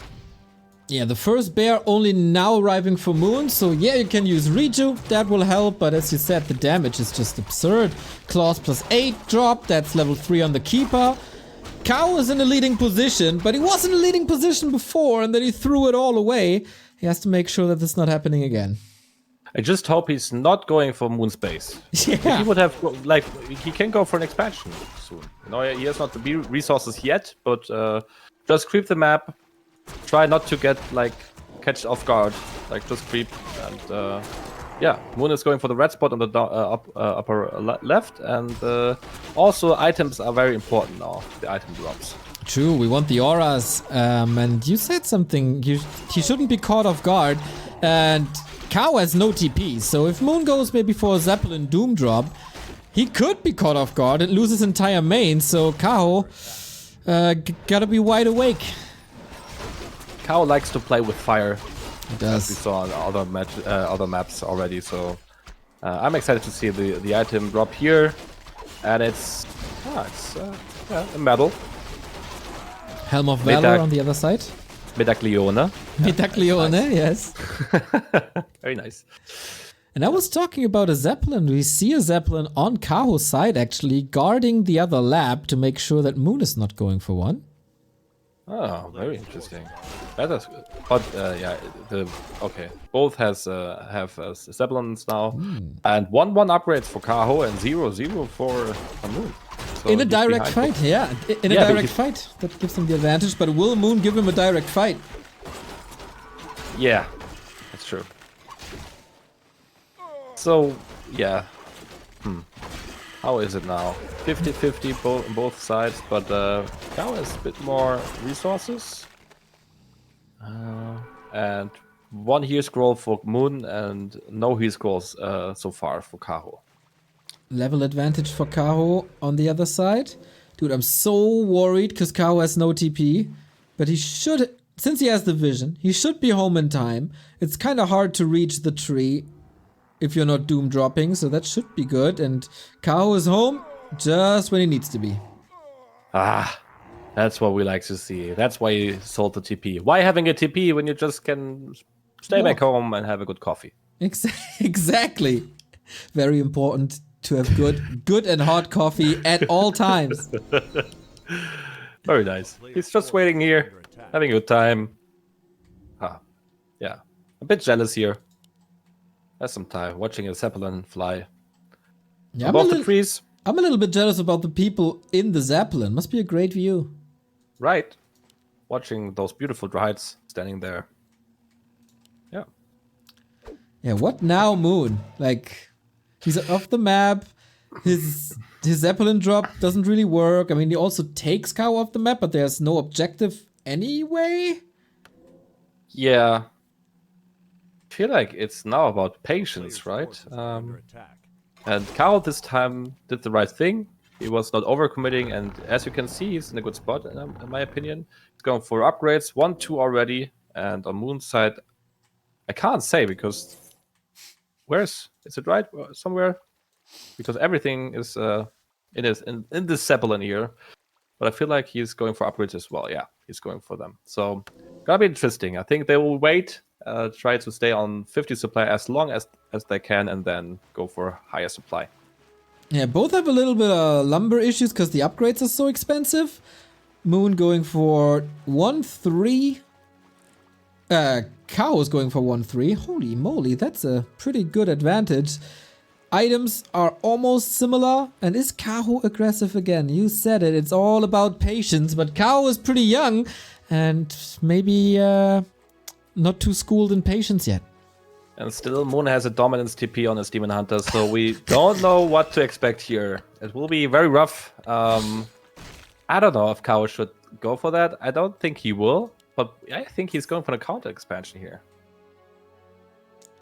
Yeah, the first bear only now arriving for Moon, so yeah, you can use Reju, that will help, but as you said, the damage is just absurd. Claws plus 8 drop, that's level 3 on the Keeper. Kaho is in a leading position, but he was in a leading position before, and then he threw it all away. He has to make sure that this is not happening again. I just hope he's not going for Moon Space. Yeah. If he would have, like, he can go for an expansion soon. You know, he has not the resources yet, but just creep the map. Try not to get, like, catch off guard. Like, just creep. And, yeah, Moon is going for the red spot on the upper left. And also, items are very important now, the item drops. True, we want the auras. And you said something. He shouldn't be caught off guard. And Kaho has no TP, so if Moon goes maybe for a Zeppelin Doom drop, he could be caught off guard and lose his entire main, so Kaho gotta be wide awake. Kaho likes to play with fire. He does. As we saw on other maps already, so I'm excited to see the item drop here. And it's a medal. Helm of Valor on the other side. Medaclione. Medaclione, nice. Yes. Very nice. And I was talking about a Zeppelin. We see a Zeppelin on Kaho's side, actually, guarding the other lab to make sure that Moon is not going for one. Oh, very interesting. That is good. But yeah, okay. Both have Zeppelins now, and 1-1 upgrades for Kaho and 0-0 for Moon. So in a direct fight, yeah. In a direct fight, that gives him the advantage. But will Moon give him a direct fight? Yeah, that's true. So, yeah. How is it now? 50-50 on both sides, but Kaho has a bit more resources. And one heal scroll for Moon and no heal scrolls so far for Kaho. Level advantage for Kaho on the other side. Dude, I'm so worried because Kaho has no TP. But he should, since he has the vision, he should be home in time. It's kind of hard to reach the tree if you're not doom dropping, so that should be good. And Kaho is home just when he needs to be. Ah, that's what we like to see. That's why he sold the TP. Why having a TP when you just can stay back home and have a good coffee? Exactly. Very important to have good and hot coffee at all times. Very nice. He's just waiting here, having a good time. Yeah. A bit jealous here. Has some time watching a Zeppelin fly above the trees. I'm a little bit jealous about the people in the Zeppelin. Must be a great view. Right. Watching those beautiful Dryades standing there. Yeah. Yeah, what now, Moon? Like, he's off the map. His Zeppelin drop doesn't really work. I mean, he also takes Kaho off the map, but there's no objective anyway. Yeah. I feel like it's now about patience, right? And Kaho this time did the right thing. He was not overcommitting, and as you can see, he's in a good spot, in my opinion. He's going for upgrades, 1-2 already, and on Moon's side, I can't say because is it right somewhere? Because everything is in this Zeppelin here, but I feel like he's going for upgrades as well. Yeah, he's going for them. So gonna be interesting. I think they will wait, try to stay on 50 supply as long as they can, and then go for higher supply. Yeah, both have a little bit of lumber issues because the upgrades are so expensive. Moon going for 1-3. Kaho is going for 1-3. Holy moly, that's a pretty good advantage. Items are almost similar. And is Kaho aggressive again? You said it. It's all about patience. But Kaho is pretty young and maybe not too schooled in patience yet. And still, Moon has a dominance TP on his Demon Hunter, so we don't know what to expect here. It will be very rough. I don't know if Kaho should go for that. I don't think he will, but I think he's going for the counter expansion here.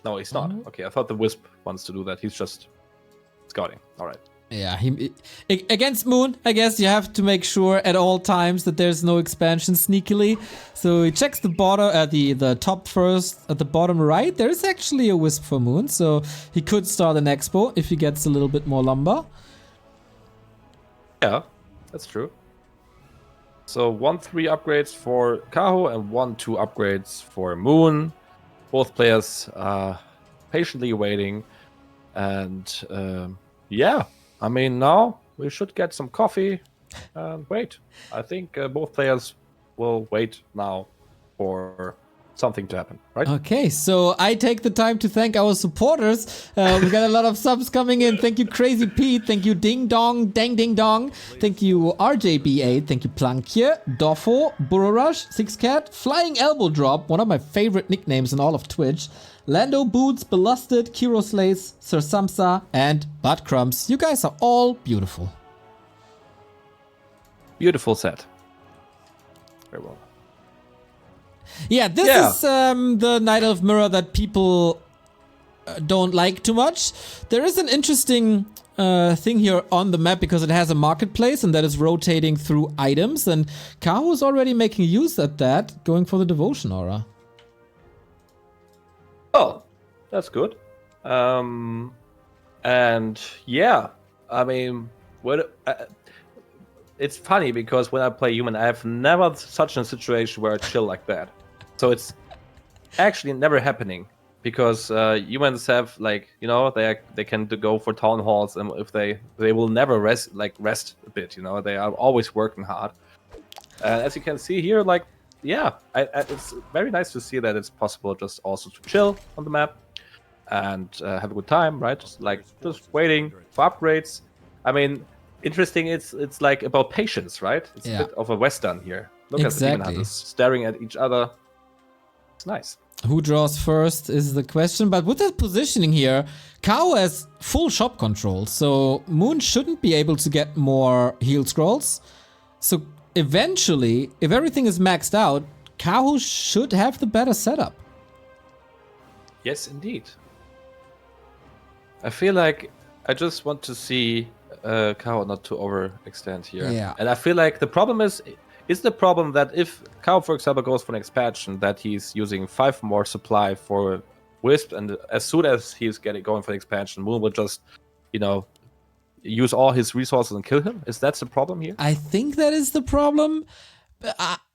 No, he's not. Okay, I thought the Wisp wants to do that. He's just scouting. All right. Yeah, against Moon, I guess you have to make sure at all times that there's no expansion sneakily. So he checks the bottom, the top first at the bottom right. There is actually a Wisp for Moon, so he could start an Expo if he gets a little bit more lumber. Yeah, that's true. So 1-3 upgrades for Kaho and 1-2 upgrades for Moon. Both players patiently waiting, and yeah. I mean, now we should get some coffee and wait. I think both players will wait now for something to happen, right? Okay, so I take the time to thank our supporters. We got a lot of subs coming in. Thank you, Crazy Pete. Thank you, Ding Dong, Dang Ding Dong. Thank you, RJB8. Thank you, Plankje, Doffo, Burrow Rush, Six Cat, Flying Elbow Drop, one of my favorite nicknames in all of Twitch. Lando Boots, Belusted, Kiro Slays, Sir Samsa, and Butt Crumbs. You guys are all beautiful. Beautiful set. Very well. Yeah, this is the Night Elf Mirror that people don't like too much. There is an interesting thing here on the map because it has a marketplace and that is rotating through items. And Kaho is already making use of that, going for the Devotion Aura. Oh, that's good. And yeah, I mean, it's funny because when I play human, I have never such a situation where I chill like that. So it's actually never happening because humans have they can go for town halls, and if they will never rest a bit. They are always working hard. And as you can see here, it's very nice to see that it's possible just also to chill on the map and have a good time, right? Just waiting for upgrades. I mean, interesting. It's like about patience, right? It's a bit of a Western here. Look at the Demon Hunters staring at each other. It's nice. Who draws first is the question, but with that positioning here, Kaho has full shop control, so Moon shouldn't be able to get more heal scrolls. So eventually, if everything is maxed out, Kaho should have the better setup. Yes, indeed. I feel like I just want to see Kaho not to overextend here. Yeah. And I feel like the problem is the problem that if Kaho, for example, goes for an expansion, that he's using 5 more supply for Wisp, and as soon as he's going for an expansion, Moon will just, use all his resources and kill him? Is that the problem here? I think that is the problem.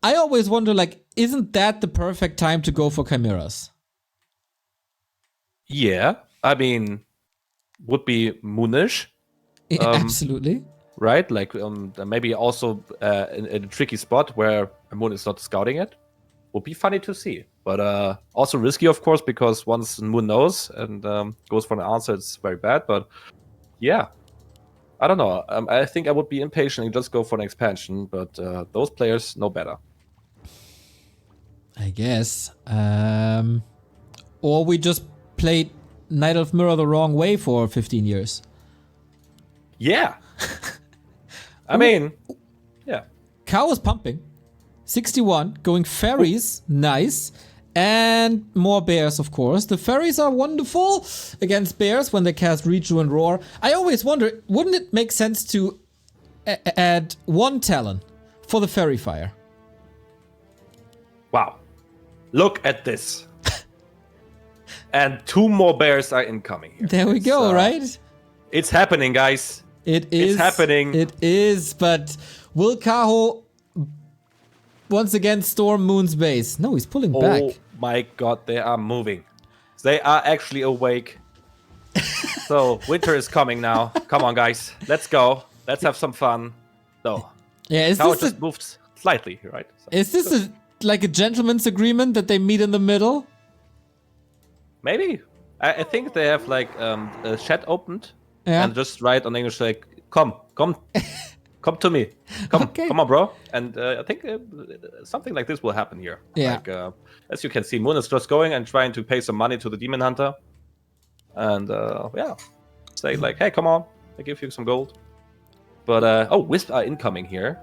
I always wonder, isn't that the perfect time to go for Chimeras? Yeah, I mean, would be Moonish. Absolutely. Right? Maybe also in a tricky spot where Moon is not scouting it. Would be funny to see. But also risky, of course, because once Moon knows and goes for an answer, it's very bad. But yeah. I don't know. I think I would be impatient and just go for an expansion, but those players know better. I guess. Or we just played Night Elf Mirror the wrong way for 15 years. Yeah. I mean, yeah. Kaho is pumping. 61, going fairies, nice. And more bears, of course. The fairies are wonderful against bears when they cast Reju and Roar. I always wonder, wouldn't it make sense to add 1 Talon for the fairy fire? Wow. Look at this. And 2 more bears are incoming here. There we go, right? It's happening, guys. It's happening. It is, but will Kaho once again storm Moon's base? No, he's pulling back. Oh my god, they are moving. They are actually awake. So, winter is coming now. Come on, guys. Let's go. Let's have some fun. So, yeah, Kaho just moved slightly, right? So, Is this like a gentleman's agreement that they meet in the middle? maybe. I think they have like a chat opened Yeah. and just write on English like, come to me, Okay. come on, bro. And I think something like this will happen here. Yeah. Like, as you can see, Moon is just going and trying to pay some money to the Demon Hunter, and yeah, say like, hey, come on, I give you some gold. But oh, Wisp are incoming here.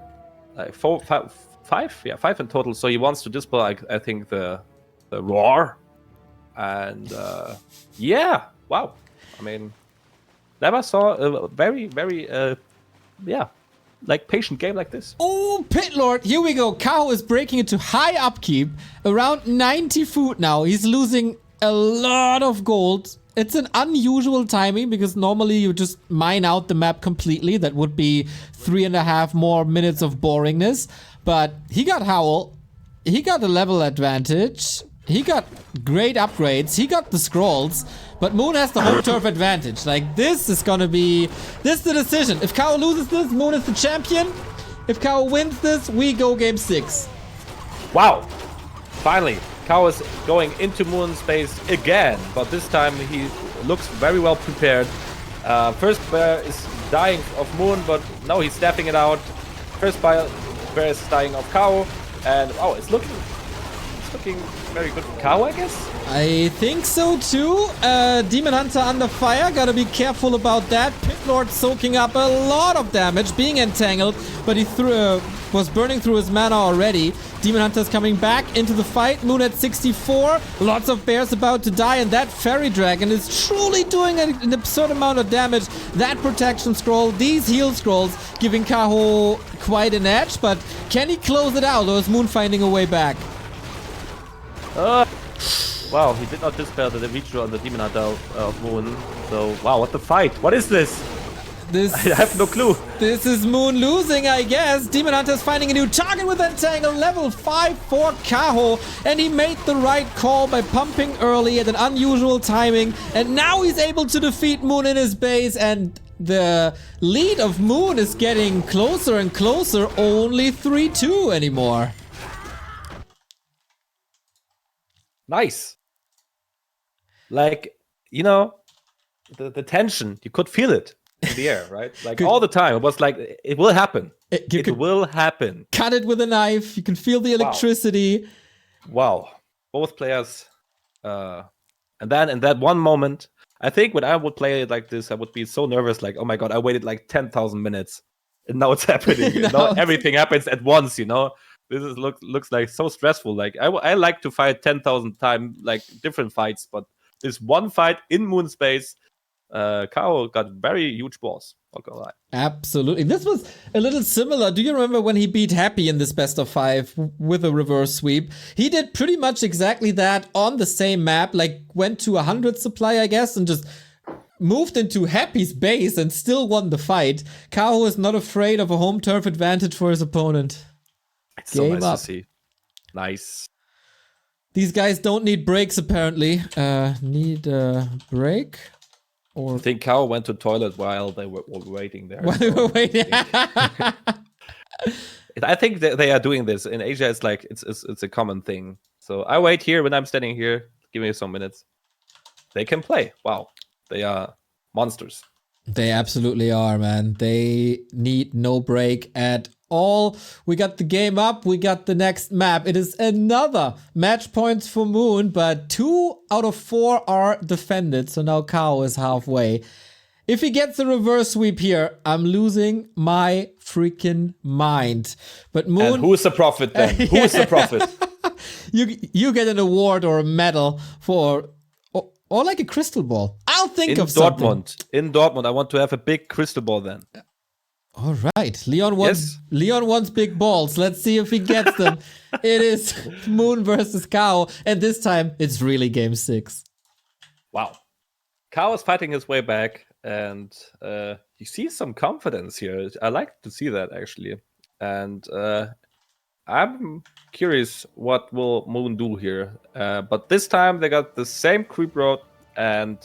Five in total. So he wants to dispel, I think, the roar. And yeah, wow. I mean, never saw a very, very, like patient game like this. Oh, Pit Lord, here we go. Kaho is breaking into high upkeep. Around 90 food now. He's losing a lot of gold. It's an unusual timing because normally you just mine out the map completely. That would be 3.5 more minutes of boringness. But he got Howl. He got a level advantage. He got great upgrades. He got the scrolls. But Moon has the home turf advantage. Like, this is gonna be... This is the decision. If Kaho loses this, Moon is the champion. If Kaho wins this, we go game 6. Wow. Finally, Kaho is going into Moon space again. But this time he looks very well prepared. First bear is dying of Moon, but no, he's snapping it out. First bear is dying of Kaho. And oh, it's looking very good for Kaho, I guess. I think so too. Demon Hunter under fire. Gotta be careful about that. Pit Lord soaking up a lot of damage, being entangled, but he was burning through his mana already. Demon Hunter's coming back into the fight. Moon at 64. Lots of bears about to die, and that Fairy Dragon is truly doing an absurd amount of damage. That protection scroll, these heal scrolls, giving Kaho quite an edge, but can he close it out, or is Moon finding a way back? Wow, he did not dispel the Vitro on the Demon Hunter of Moon. So, wow, what the fight? What is this? I have no clue. This is Moon losing, I guess. Demon Hunter's finding a new target with Entangle, level 5 for Kaho. And he made the right call by pumping early at an unusual timing. And now he's able to defeat Moon in his base. And the lead of Moon is getting closer and closer. Only 3-2 anymore. Nice. Like, you know, the tension, you could feel it in the air, right? Like all the time. It was like, it will happen. It will happen. Cut it with a knife. You can feel the electricity. Wow. Both players. And then in that one moment, I think when I would play it like this, I would be so nervous. Like, oh my God, I waited like 10,000 minutes. And now it's happening. Now everything happens at once, you know? This is looks like so stressful. Like I like to fight 10,000 times, like different fights, but this one fight in Moon space, Kaho got very huge balls. Not gonna lie. Absolutely. This was a little similar. Do you remember when he beat Happy in this best of 5 with a reverse sweep? He did pretty much exactly that on the same map, like went to 100 supply, I guess, and just moved into Happy's base and still won the fight. Kaho is not afraid of a home turf advantage for his opponent. It's so nice to see. Nice. These guys don't need breaks, apparently. Need a break? Or I think Kaho went to the toilet while they were waiting there. While they were waiting. I think they are doing this. In Asia, it's like, it's a common thing. So I wait here when I'm standing here. Give me some minutes. They can play. Wow. They are monsters. They absolutely are, man. They need no break at all. We got the game up. We got the next map. It is another match points for Moon, but 2 out of 4 are defended. So now Kaho is halfway. If he gets a reverse sweep here, I'm losing my freaking mind. But Moon... And who is the prophet then? Who is the prophet? You get an award or a medal for... Or like a crystal ball. I'll think of something. In Dortmund, I want to have a big crystal ball then. All right. Leon wants big balls. Let's see if he gets them. It is Moon versus Kaho. And this time, it's really game 6. Wow. Kaho is fighting his way back. And you see some confidence here. I like to see that, actually. And I'm curious what will Moon do here. But this time they got the same creep road, and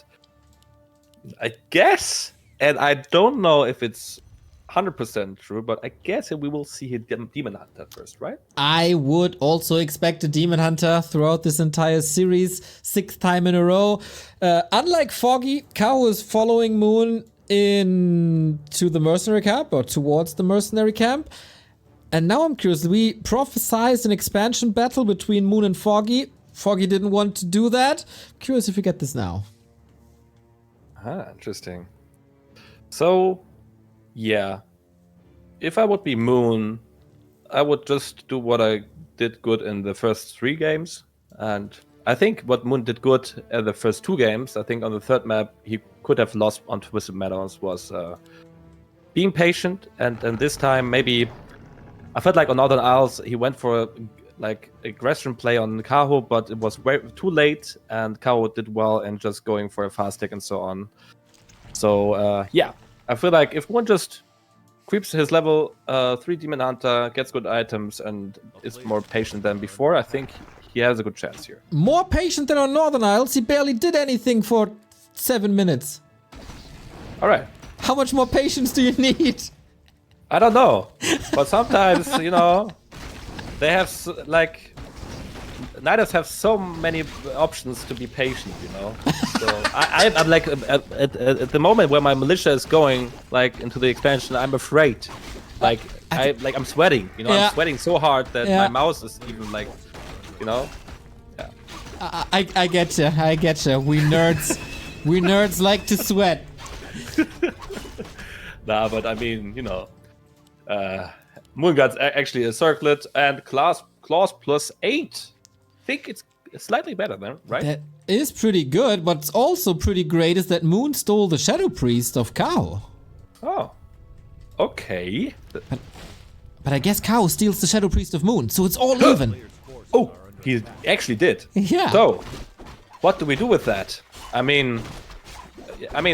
I guess, and I don't know if it's 100% true, but I guess we will see a Demon Hunter first, right? I would also expect a Demon Hunter throughout this entire series, 6th time in a row. Unlike Foggy, Kaho is following Moon into the mercenary camp, or towards the mercenary camp. And now I'm curious, we prophesized an expansion battle between Moon and Foggy. Foggy didn't want to do that. Curious if we get this now. Interesting. So, yeah. If I would be Moon, I would just do what I did good in the first 3 games. And I think what Moon did good in the first 2 games, I think on the 3rd map, he could have lost on Twisted Meadows, was being patient. And this time, maybe, I felt like on Northern Isles, he went for aggression play on Kaho, but it was too late, and Kaho did well in just going for a fast tick and so on. So, yeah, I feel like if one just creeps his level 3 Demon Hunter, gets good items, and is more patient than before, I think he has a good chance here. More patient than on Northern Isles? He barely did anything for 7 minutes. All right. How much more patience do you need? I don't know, but sometimes, you know, they have, Niders have so many options to be patient, you know. So I'm like, at the moment where my militia is going, like, into the expansion, I'm afraid. Like, I'm sweating, you know, I'm sweating so hard that my mouse is even, like, you know. Yeah. I getcha. We nerds like to sweat. Nah, but I mean, you know, Moon got actually a circlet and claws +8. I think it's slightly better then, right? That is pretty good. What's also pretty great is that Moon stole the Shadow Priest of Kaho. Oh, okay. But I guess Kaho steals the Shadow Priest of Moon, so it's all even. Oh, he actually did. Yeah. So, what do we do with that? I mean,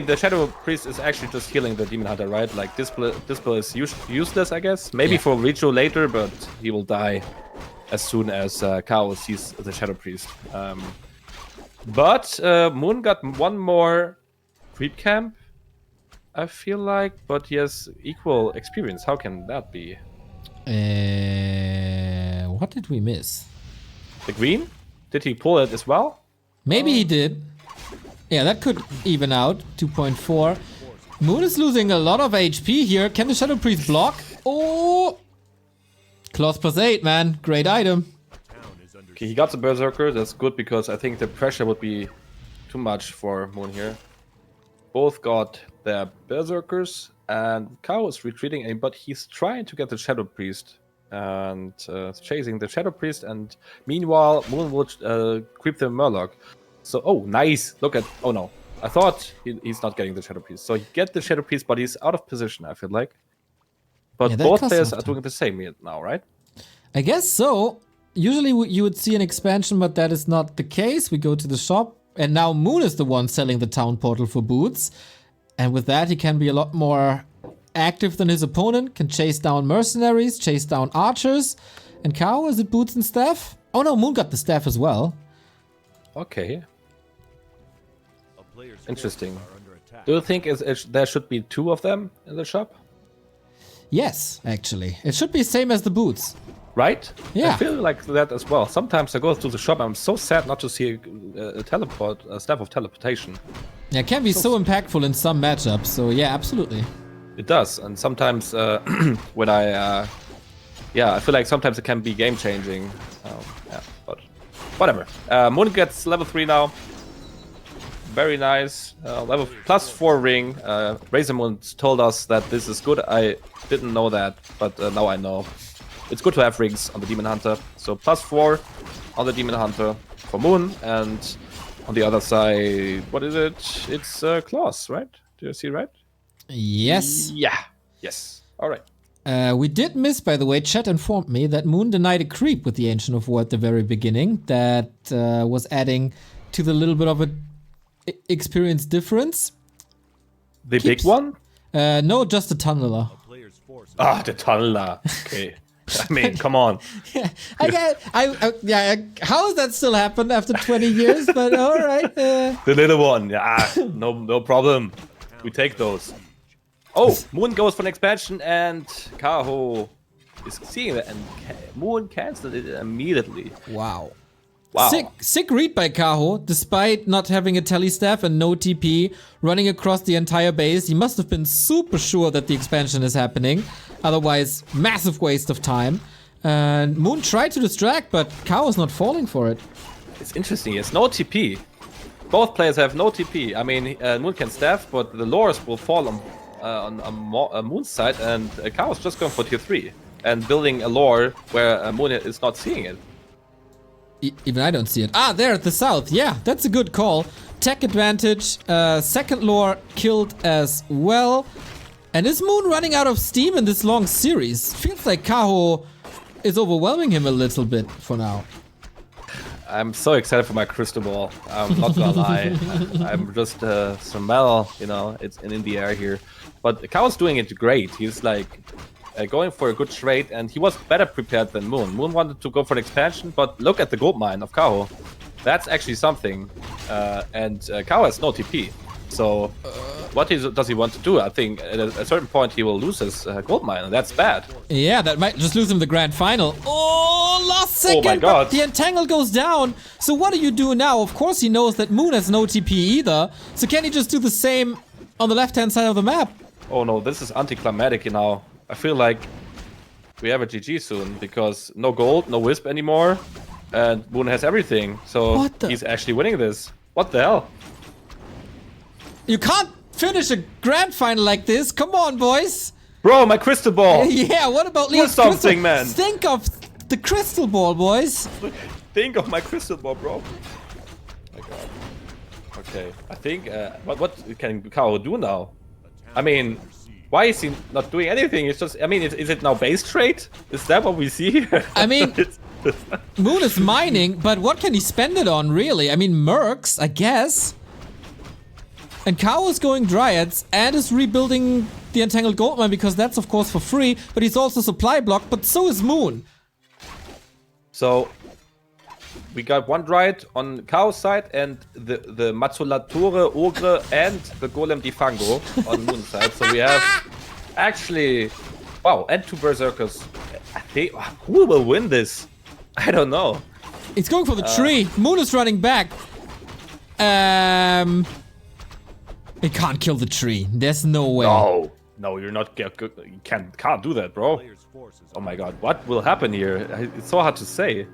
the Shadow Priest is actually just healing the Demon Hunter, right? Like, Dispel is useless, I guess. Maybe for Richo later, but he will die as soon as Kaho sees the Shadow Priest. But Moon got one more creep camp, I feel like, but he has equal experience. How can that be? What did we miss? The green? Did he pull it as well? Maybe he did. Yeah, that could even out. 2.4. Moon is losing a lot of HP here. Can the Shadow Priest block? Oh! Claws +8, man. Great item. Okay, he got the Berserker. That's good because I think the pressure would be too much for Moon here. Both got their Berserkers, and Kaho is retreating, but he's trying to get the Shadow Priest and chasing the Shadow Priest. And meanwhile, Moon would creep the Murloc. So, oh, nice. Look at... Oh, no. I thought he's not getting the Shadow Priest. So he get the Shadow Priest, but he's out of position, I feel like. But yeah, both players are doing the same now, right? I guess so. Usually you would see an expansion, but that is not the case. We go to the shop, and now Moon is the one selling the town portal for boots. And with that, he can be a lot more active than his opponent, can chase down mercenaries, chase down archers. And Kaho, is it boots and staff? Oh no, Moon got the staff as well. Okay. Interesting. Do you think there should be 2 of them in the shop? Yes, actually. It should be the same as the boots. Right? Yeah. I feel like that as well. Sometimes I go to the shop, I'm so sad not to see a staff of teleportation. Yeah, it can be so impactful in some matchups, so yeah, absolutely. It does, and sometimes when I feel like sometimes it can be game-changing. Yeah, but whatever. Moon gets level 3 now. Very nice. Level +4 ring. Razormoon told us that this is good. I didn't know that, but now I know. It's good to have rings on the Demon Hunter. So +4 on the Demon Hunter for Moon, and on the other side, what is it? It's claws, right? Do you see right? Yes. Yeah. Yes. All right. We did miss, by the way, chat informed me that Moon denied a creep with the Ancient of War at the very beginning. That was adding to the little bit of a experience difference. The big one? No, just the tunneler. Ah, the tunneler. Okay. I mean, come on. Yeah, how has that still happened after 20 years? But all right. The little one. Yeah, no problem. We take those. Oh, Moon goes for an expansion, and Kaho is seeing it, and Moon cancelled it immediately. Wow. Wow. Sick read by Kaho, despite not having a telestaff and no TP, running across the entire base. He must have been super sure that the expansion is happening. Otherwise, massive waste of time. And Moon tried to distract, but Kaho's not falling for it. It's interesting. It's no TP. Both players have no TP. I mean, Moon can staff, but the lures will fall on Moon's side, and Kaho's just going for tier 3 and building a lore where Moon is not seeing it. Even I don't see it. Ah, there at the south. Yeah, that's a good call. Tech advantage. Second lore killed as well. And is Moon running out of steam in this long series? Feels like Kaho is overwhelming him a little bit for now. I'm so excited for my crystal ball. I'm not gonna lie. I'm just smell, you know, it's in the air here. But Kaho's doing it great. He's like going for a good trade, and he was better prepared than Moon. Moon wanted to go for an expansion, but look at the gold mine of Kaho. That's actually something. And Kaho has no TP. So what does he want to do? I think at a certain point he will lose his gold mine, and that's bad. Yeah, that might just lose him the grand final. Oh, last second, oh my God. But the entangle goes down. So what do you do now? Of course he knows that Moon has no TP either. So can he just do the same on the left-hand side of the map? Oh no, this is anticlimactic now. I feel like we have a GG soon, because no gold, no wisp anymore, and Moon has everything. So he's actually winning this. What the hell? You can't finish a grand final like this. Come on, boys. Bro, my crystal ball. Yeah, what about Do Leo's something, crystal? man. Think of the crystal ball, boys. Think of my crystal ball, bro. Oh my God. Okay, I think, what can Kaho do now? I mean, why is he not doing anything? It's just, I mean, is it now base trade? Is that what we see here? I mean, Moon is mining, but what can he spend it on, really? I mean, mercs, I guess. And Kaho is going Dryads and is rebuilding the Entangled Goldmine, because that's, of course, for free, but he's also supply blocked, but so is Moon. So, we got one Dryad on Kaho's side, and the Mazzolature Ogre and the Golem di Fango on Moon's side. So we have actually, wow, and two Berserkers. I think, who will win this? I don't know. It's going for the tree. Moon is running back. It can't kill the tree. There's no way. No, you're not. You can't do that, bro. Oh my God, what will happen here? It's so hard to say.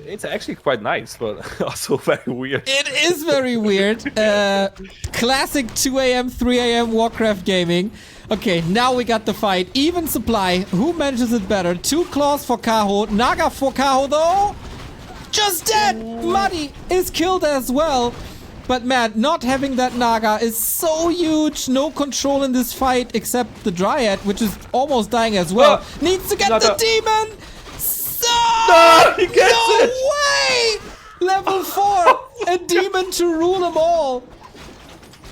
It's actually quite nice, but also very weird. It is very weird. Classic 2 a.m., 3 a.m. Warcraft gaming. Okay, now we got the fight. Even supply. Who manages it better? 2 claws for Kaho. Naga for Kaho, though. Just dead! Muddy is killed as well. But man, not having that Naga is so huge. No control in this fight except the Dryad, which is almost dying as well. Needs to get the demon! No, he gets it! No way! Level 4! A demon to rule them all!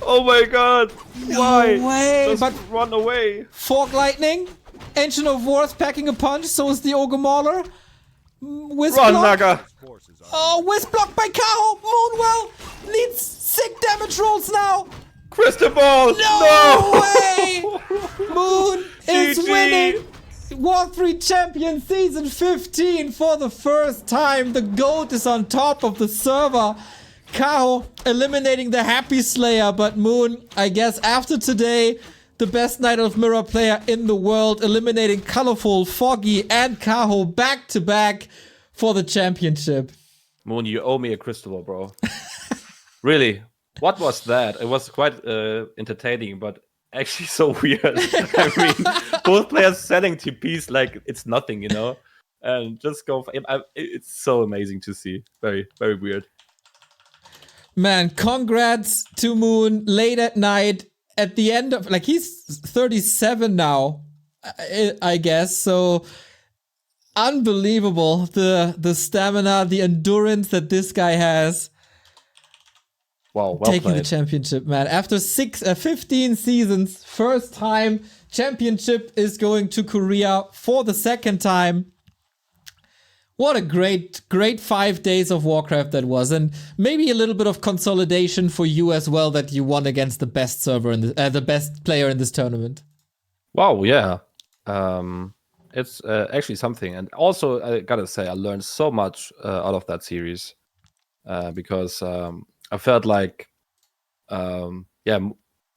Oh my God! Why? No way! Just but run away! Fork Lightning, Ancient of Wars packing a punch, so is the Ogre Mauler. Wisp Run, block. Naga! Oh, Wisp block by Kaho! Moonwell needs sick damage rolls now! Crystal ball! No way! Moon is GG. winning! W3Champions Season 15 for the first time. The GOAT is on top of the server. Kaho eliminating the Happy Slayer, but Moon, I guess after today, the best Night of Mirror player in the world, eliminating Colorful, Foggy, and Kaho back to back for the championship. Moon, you owe me a crystal ball, bro. Really? What was that? It was quite entertaining, but actually so weird. I mean, both players setting TPs like it's nothing, you know? And just go for it's so amazing to see. Very, very weird. Man, congrats to Moon late at night. At the end of, like, he's 37 now, I guess. So unbelievable, the stamina, the endurance that this guy has. Wow, well taking played. The championship, man. After 15 seasons, first time championship is going to Korea for the second time. What a great 5 days of Warcraft that was, and maybe a little bit of consolidation for you as well that you won against the best server in the best player in this tournament. Wow, yeah. It's actually something, and also I gotta say I learned so much out of that series because I felt like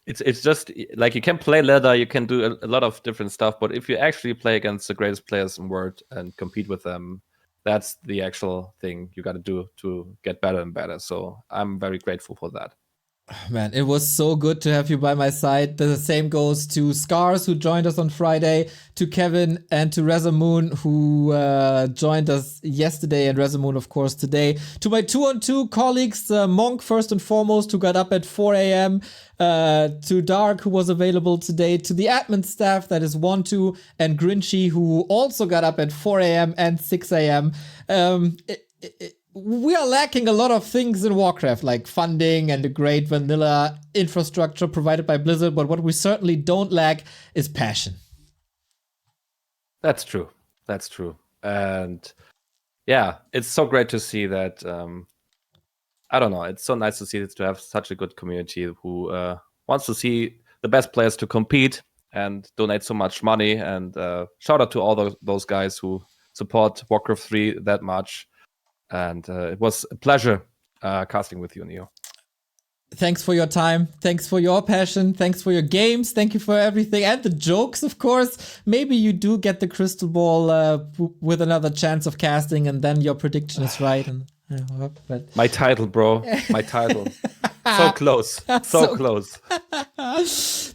it's just like you can play ladder, you can do a lot of different stuff, but if you actually play against the greatest players in the world and compete with them, that's the actual thing you got to do to get better and better. So I'm very grateful for that. Man, it was so good to have you by my side. The same goes to Scars, who joined us on Friday, to Kevin, and to Rezamoon, who joined us yesterday, and Rezamoon, of course, today. To my 2-on-2 colleagues, Monk, first and foremost, who got up at 4 a.m., to Dark, who was available today, to the admin staff, that is 1-2, and Grinchy, who also got up at 4 a.m. and 6 a.m. We are lacking a lot of things in Warcraft, like funding and the great vanilla infrastructure provided by Blizzard, but what we certainly don't lack is passion. That's true. That's true. And yeah, it's so great to see that. I don't know. It's so nice to see to have such a good community who wants to see the best players to compete and donate so much money. And shout out to all those guys who support Warcraft 3 that much. And it was a pleasure casting with you, Neo. Thanks for your time. Thanks for your passion. Thanks for your games. Thank you for everything. And the jokes, of course. Maybe you do get the crystal ball with another chance of casting, and then your prediction is right. And but my title, bro. My title. So close. So close.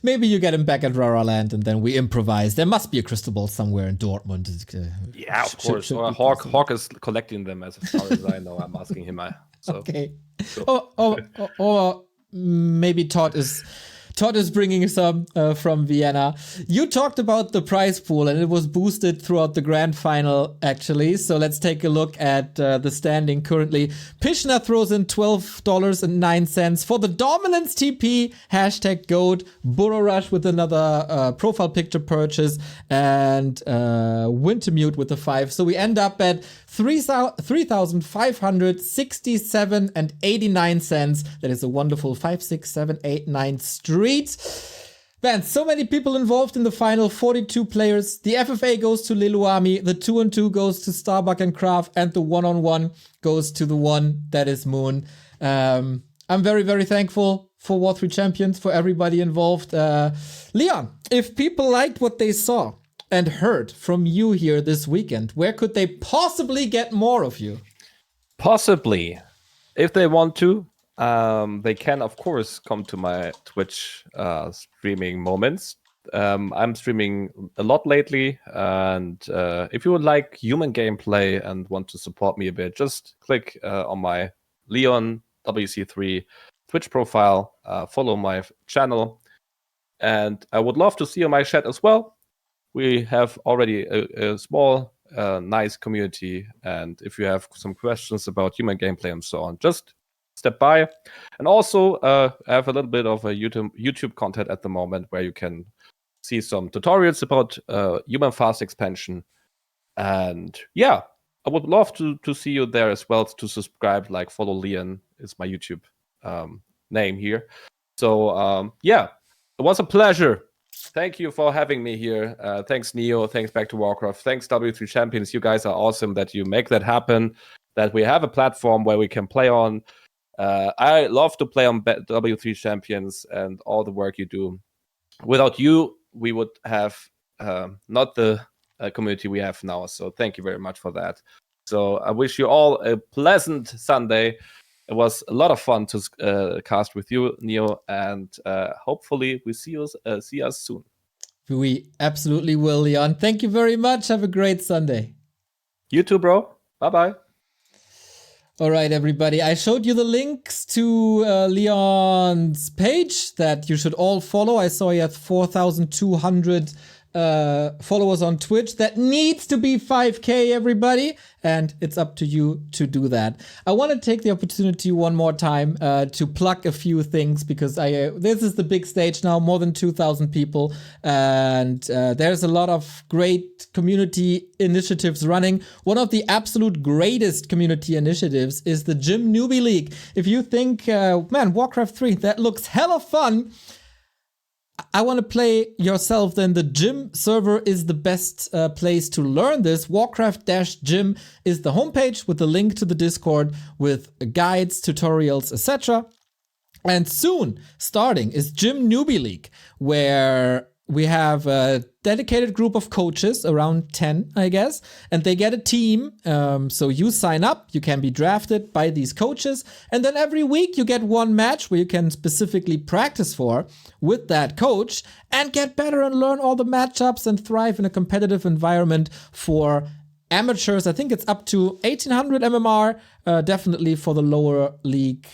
Maybe you get him back at Rara Land, and then we improvise. There must be a crystal ball somewhere in Dortmund. Yeah, of course. Or Hawk is collecting them, as far as I know. I'm asking him. Okay. So. Or maybe Todd is bringing some from Vienna. You talked about the prize pool, and it was boosted throughout the grand final, actually. So let's take a look at the standing currently. Pishna throws in $12.09 for the Dominance TP, #GOAT, Burrow Rush with another profile picture purchase, and Wintermute with a 5. So we end up at $3,567.89. That is a wonderful 5, 6, 7, 8, 9 street. Man, so many people involved in the final, 42 players. The FFA goes to Leluami, the 2-on-2 goes to Starbuck and Kraft, and the 1-on-1 goes to the one that is Moon. I'm very, very thankful for War3Champions, for everybody involved. Leon, if people liked what they saw and heard from you here this weekend, where could they possibly get more of you? Possibly. If they want to, they can, of course, come to my Twitch streaming moments. I'm streaming a lot lately, and if you would like human gameplay and want to support me a bit, just click on my Leon WC3 Twitch profile, follow my channel, and I would love to see you in my chat as well. We have already a small, nice community, and if you have some questions about human gameplay and so on, just step by. And also, I have a little bit of a YouTube content at the moment where you can see some tutorials about human fast expansion. And yeah, I would love to see you there as well, to subscribe, like follow Leon is my YouTube name here. So yeah, it was a pleasure. Thank you for having me here. Thanks, Neo. Thanks, Back to Warcraft. Thanks, W3Champions. You guys are awesome that you make that happen, that we have a platform where we can play on. I love to play on W3Champions and all the work you do. Without you, we would have not the community we have now. So thank you very much for that. So I wish you all a pleasant Sunday. It was a lot of fun to cast with you, Neo, and hopefully we see us soon. We absolutely will, Leon. Thank you very much. Have a great Sunday. You too, bro. Bye-bye. All right, everybody. I showed you the links to Leon's page that you should all follow. I saw he had 4,200 followers on Twitch. That needs to be 5K, everybody, and it's up to you to do that. I want to take the opportunity one more time to plug a few things, because this is the big stage now, more than 2,000 people, and there's a lot of great community initiatives running. One of the absolute greatest community initiatives is the Gym Newbie League. If you think, man, Warcraft 3, that looks hella fun, I want to play yourself, then the gym server is the best place to learn this. Warcraft-Gym is the homepage with the link to the Discord with guides, tutorials, etc. And soon starting is Gym Newbie League, where we have a dedicated group of coaches, around 10, I guess, and they get a team. So you sign up, you can be drafted by these coaches, and then every week you get one match where you can specifically practice for with that coach and get better and learn all the matchups and thrive in a competitive environment for amateurs. I think it's up to 1800 MMR, definitely for the lower league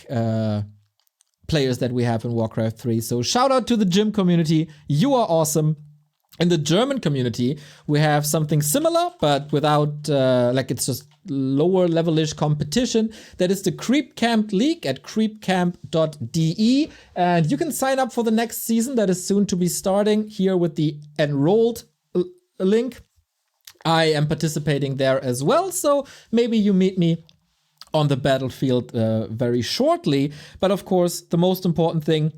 players that we have in Warcraft 3. So shout out to the gym community. You are awesome. In the German community, we have something similar, but without, it's just lower level-ish competition. That is the Creep Camp League at creepcamp.de. And you can sign up for the next season that is soon to be starting here with the enrolled link. I am participating there as well, so maybe you meet me on the battlefield very shortly. But of course, the most important thing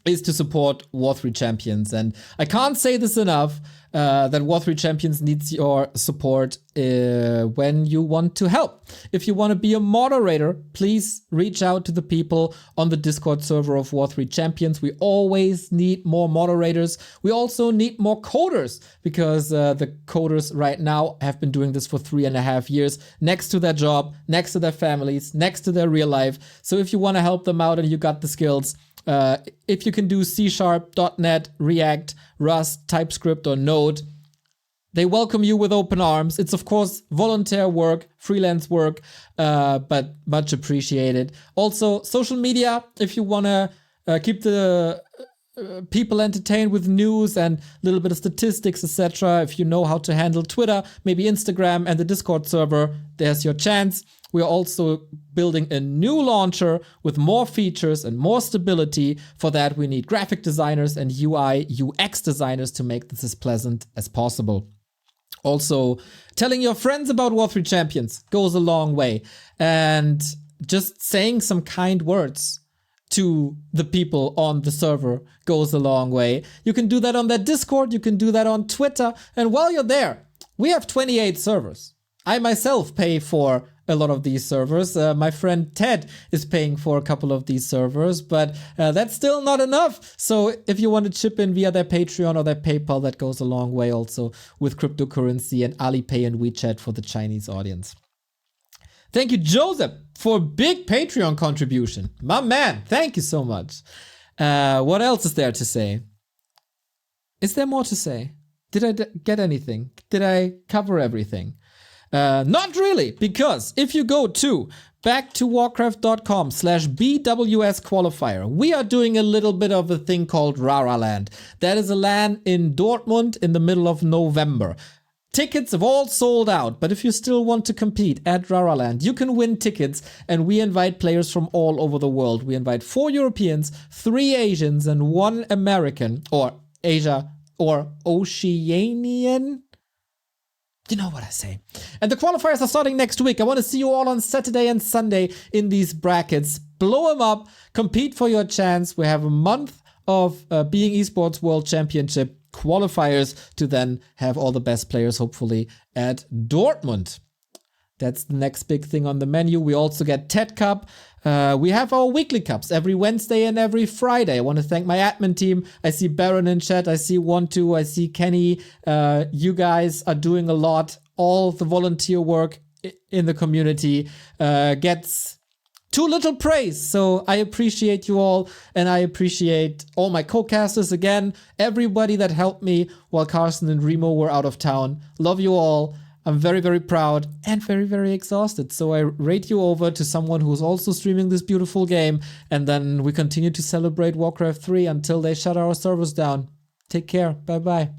is to support W3Champions. And I can't say this enough, that W3Champions needs your support when you want to help. If you want to be a moderator, please reach out to the people on the Discord server of W3Champions. We always need more moderators. We also need more coders, because the coders right now have been doing this for 3.5 years, next to their job, next to their families, next to their real life. So if you want to help them out and you got the skills, if you can do C#, .NET, React, Rust, TypeScript, or Node, they welcome you with open arms. It's of course volunteer work, freelance work, but much appreciated. Also, social media, if you want to keep the people entertained with news and a little bit of statistics, etc. If you know how to handle Twitter, maybe Instagram and the Discord server, there's your chance. We are also building a new launcher with more features and more stability. For that, we need graphic designers and UI, UX designers to make this as pleasant as possible. Also, telling your friends about W3Champions goes a long way. And just saying some kind words to the people on the server goes a long way. You can do that on that Discord, you can do that on Twitter. And while you're there, we have 28 servers. I myself pay for a lot of these servers. My friend Ted is paying for a couple of these servers, but that's still not enough. So if you want to chip in via their Patreon or their PayPal, that goes a long way also with cryptocurrency and Alipay and WeChat for the Chinese audience. Thank you, Joseph, for a big Patreon contribution. My man, thank you so much. What else is there to say? Is there more to say? Did I get anything? Did I cover everything? Not really, because if you go to backtowarcraft.com/BWS qualifier, we are doing a little bit of a thing called Rara Land. That is a LAN in Dortmund in the middle of November. Tickets have all sold out, but if you still want to compete at Rara Land, you can win tickets, and we invite players from all over the world. We invite 4 Europeans, 3 Asians, and 1 American, or Asia, or Oceanian. You know what I say. And the qualifiers are starting next week. I want to see you all on Saturday and Sunday in these brackets. Blow them up, compete for your chance. We have a month of being Esports World Championship qualifiers to then have all the best players, hopefully, at Dortmund. That's the next big thing on the menu. We also get TED Cup. We have our weekly cups every Wednesday and every Friday. I want to thank my admin team. I see Baron in chat. I see 1-2. I see Kenny. You guys are doing a lot. All the volunteer work in the community gets too little praise. So I appreciate you all. And I appreciate all my co-casters again. Everybody that helped me while Carson and Remo were out of town. Love you all. I'm very, very proud and very, very exhausted. So I rate you over to someone who's also streaming this beautiful game. And then we continue to celebrate Warcraft 3 until they shut our servers down. Take care. Bye-bye.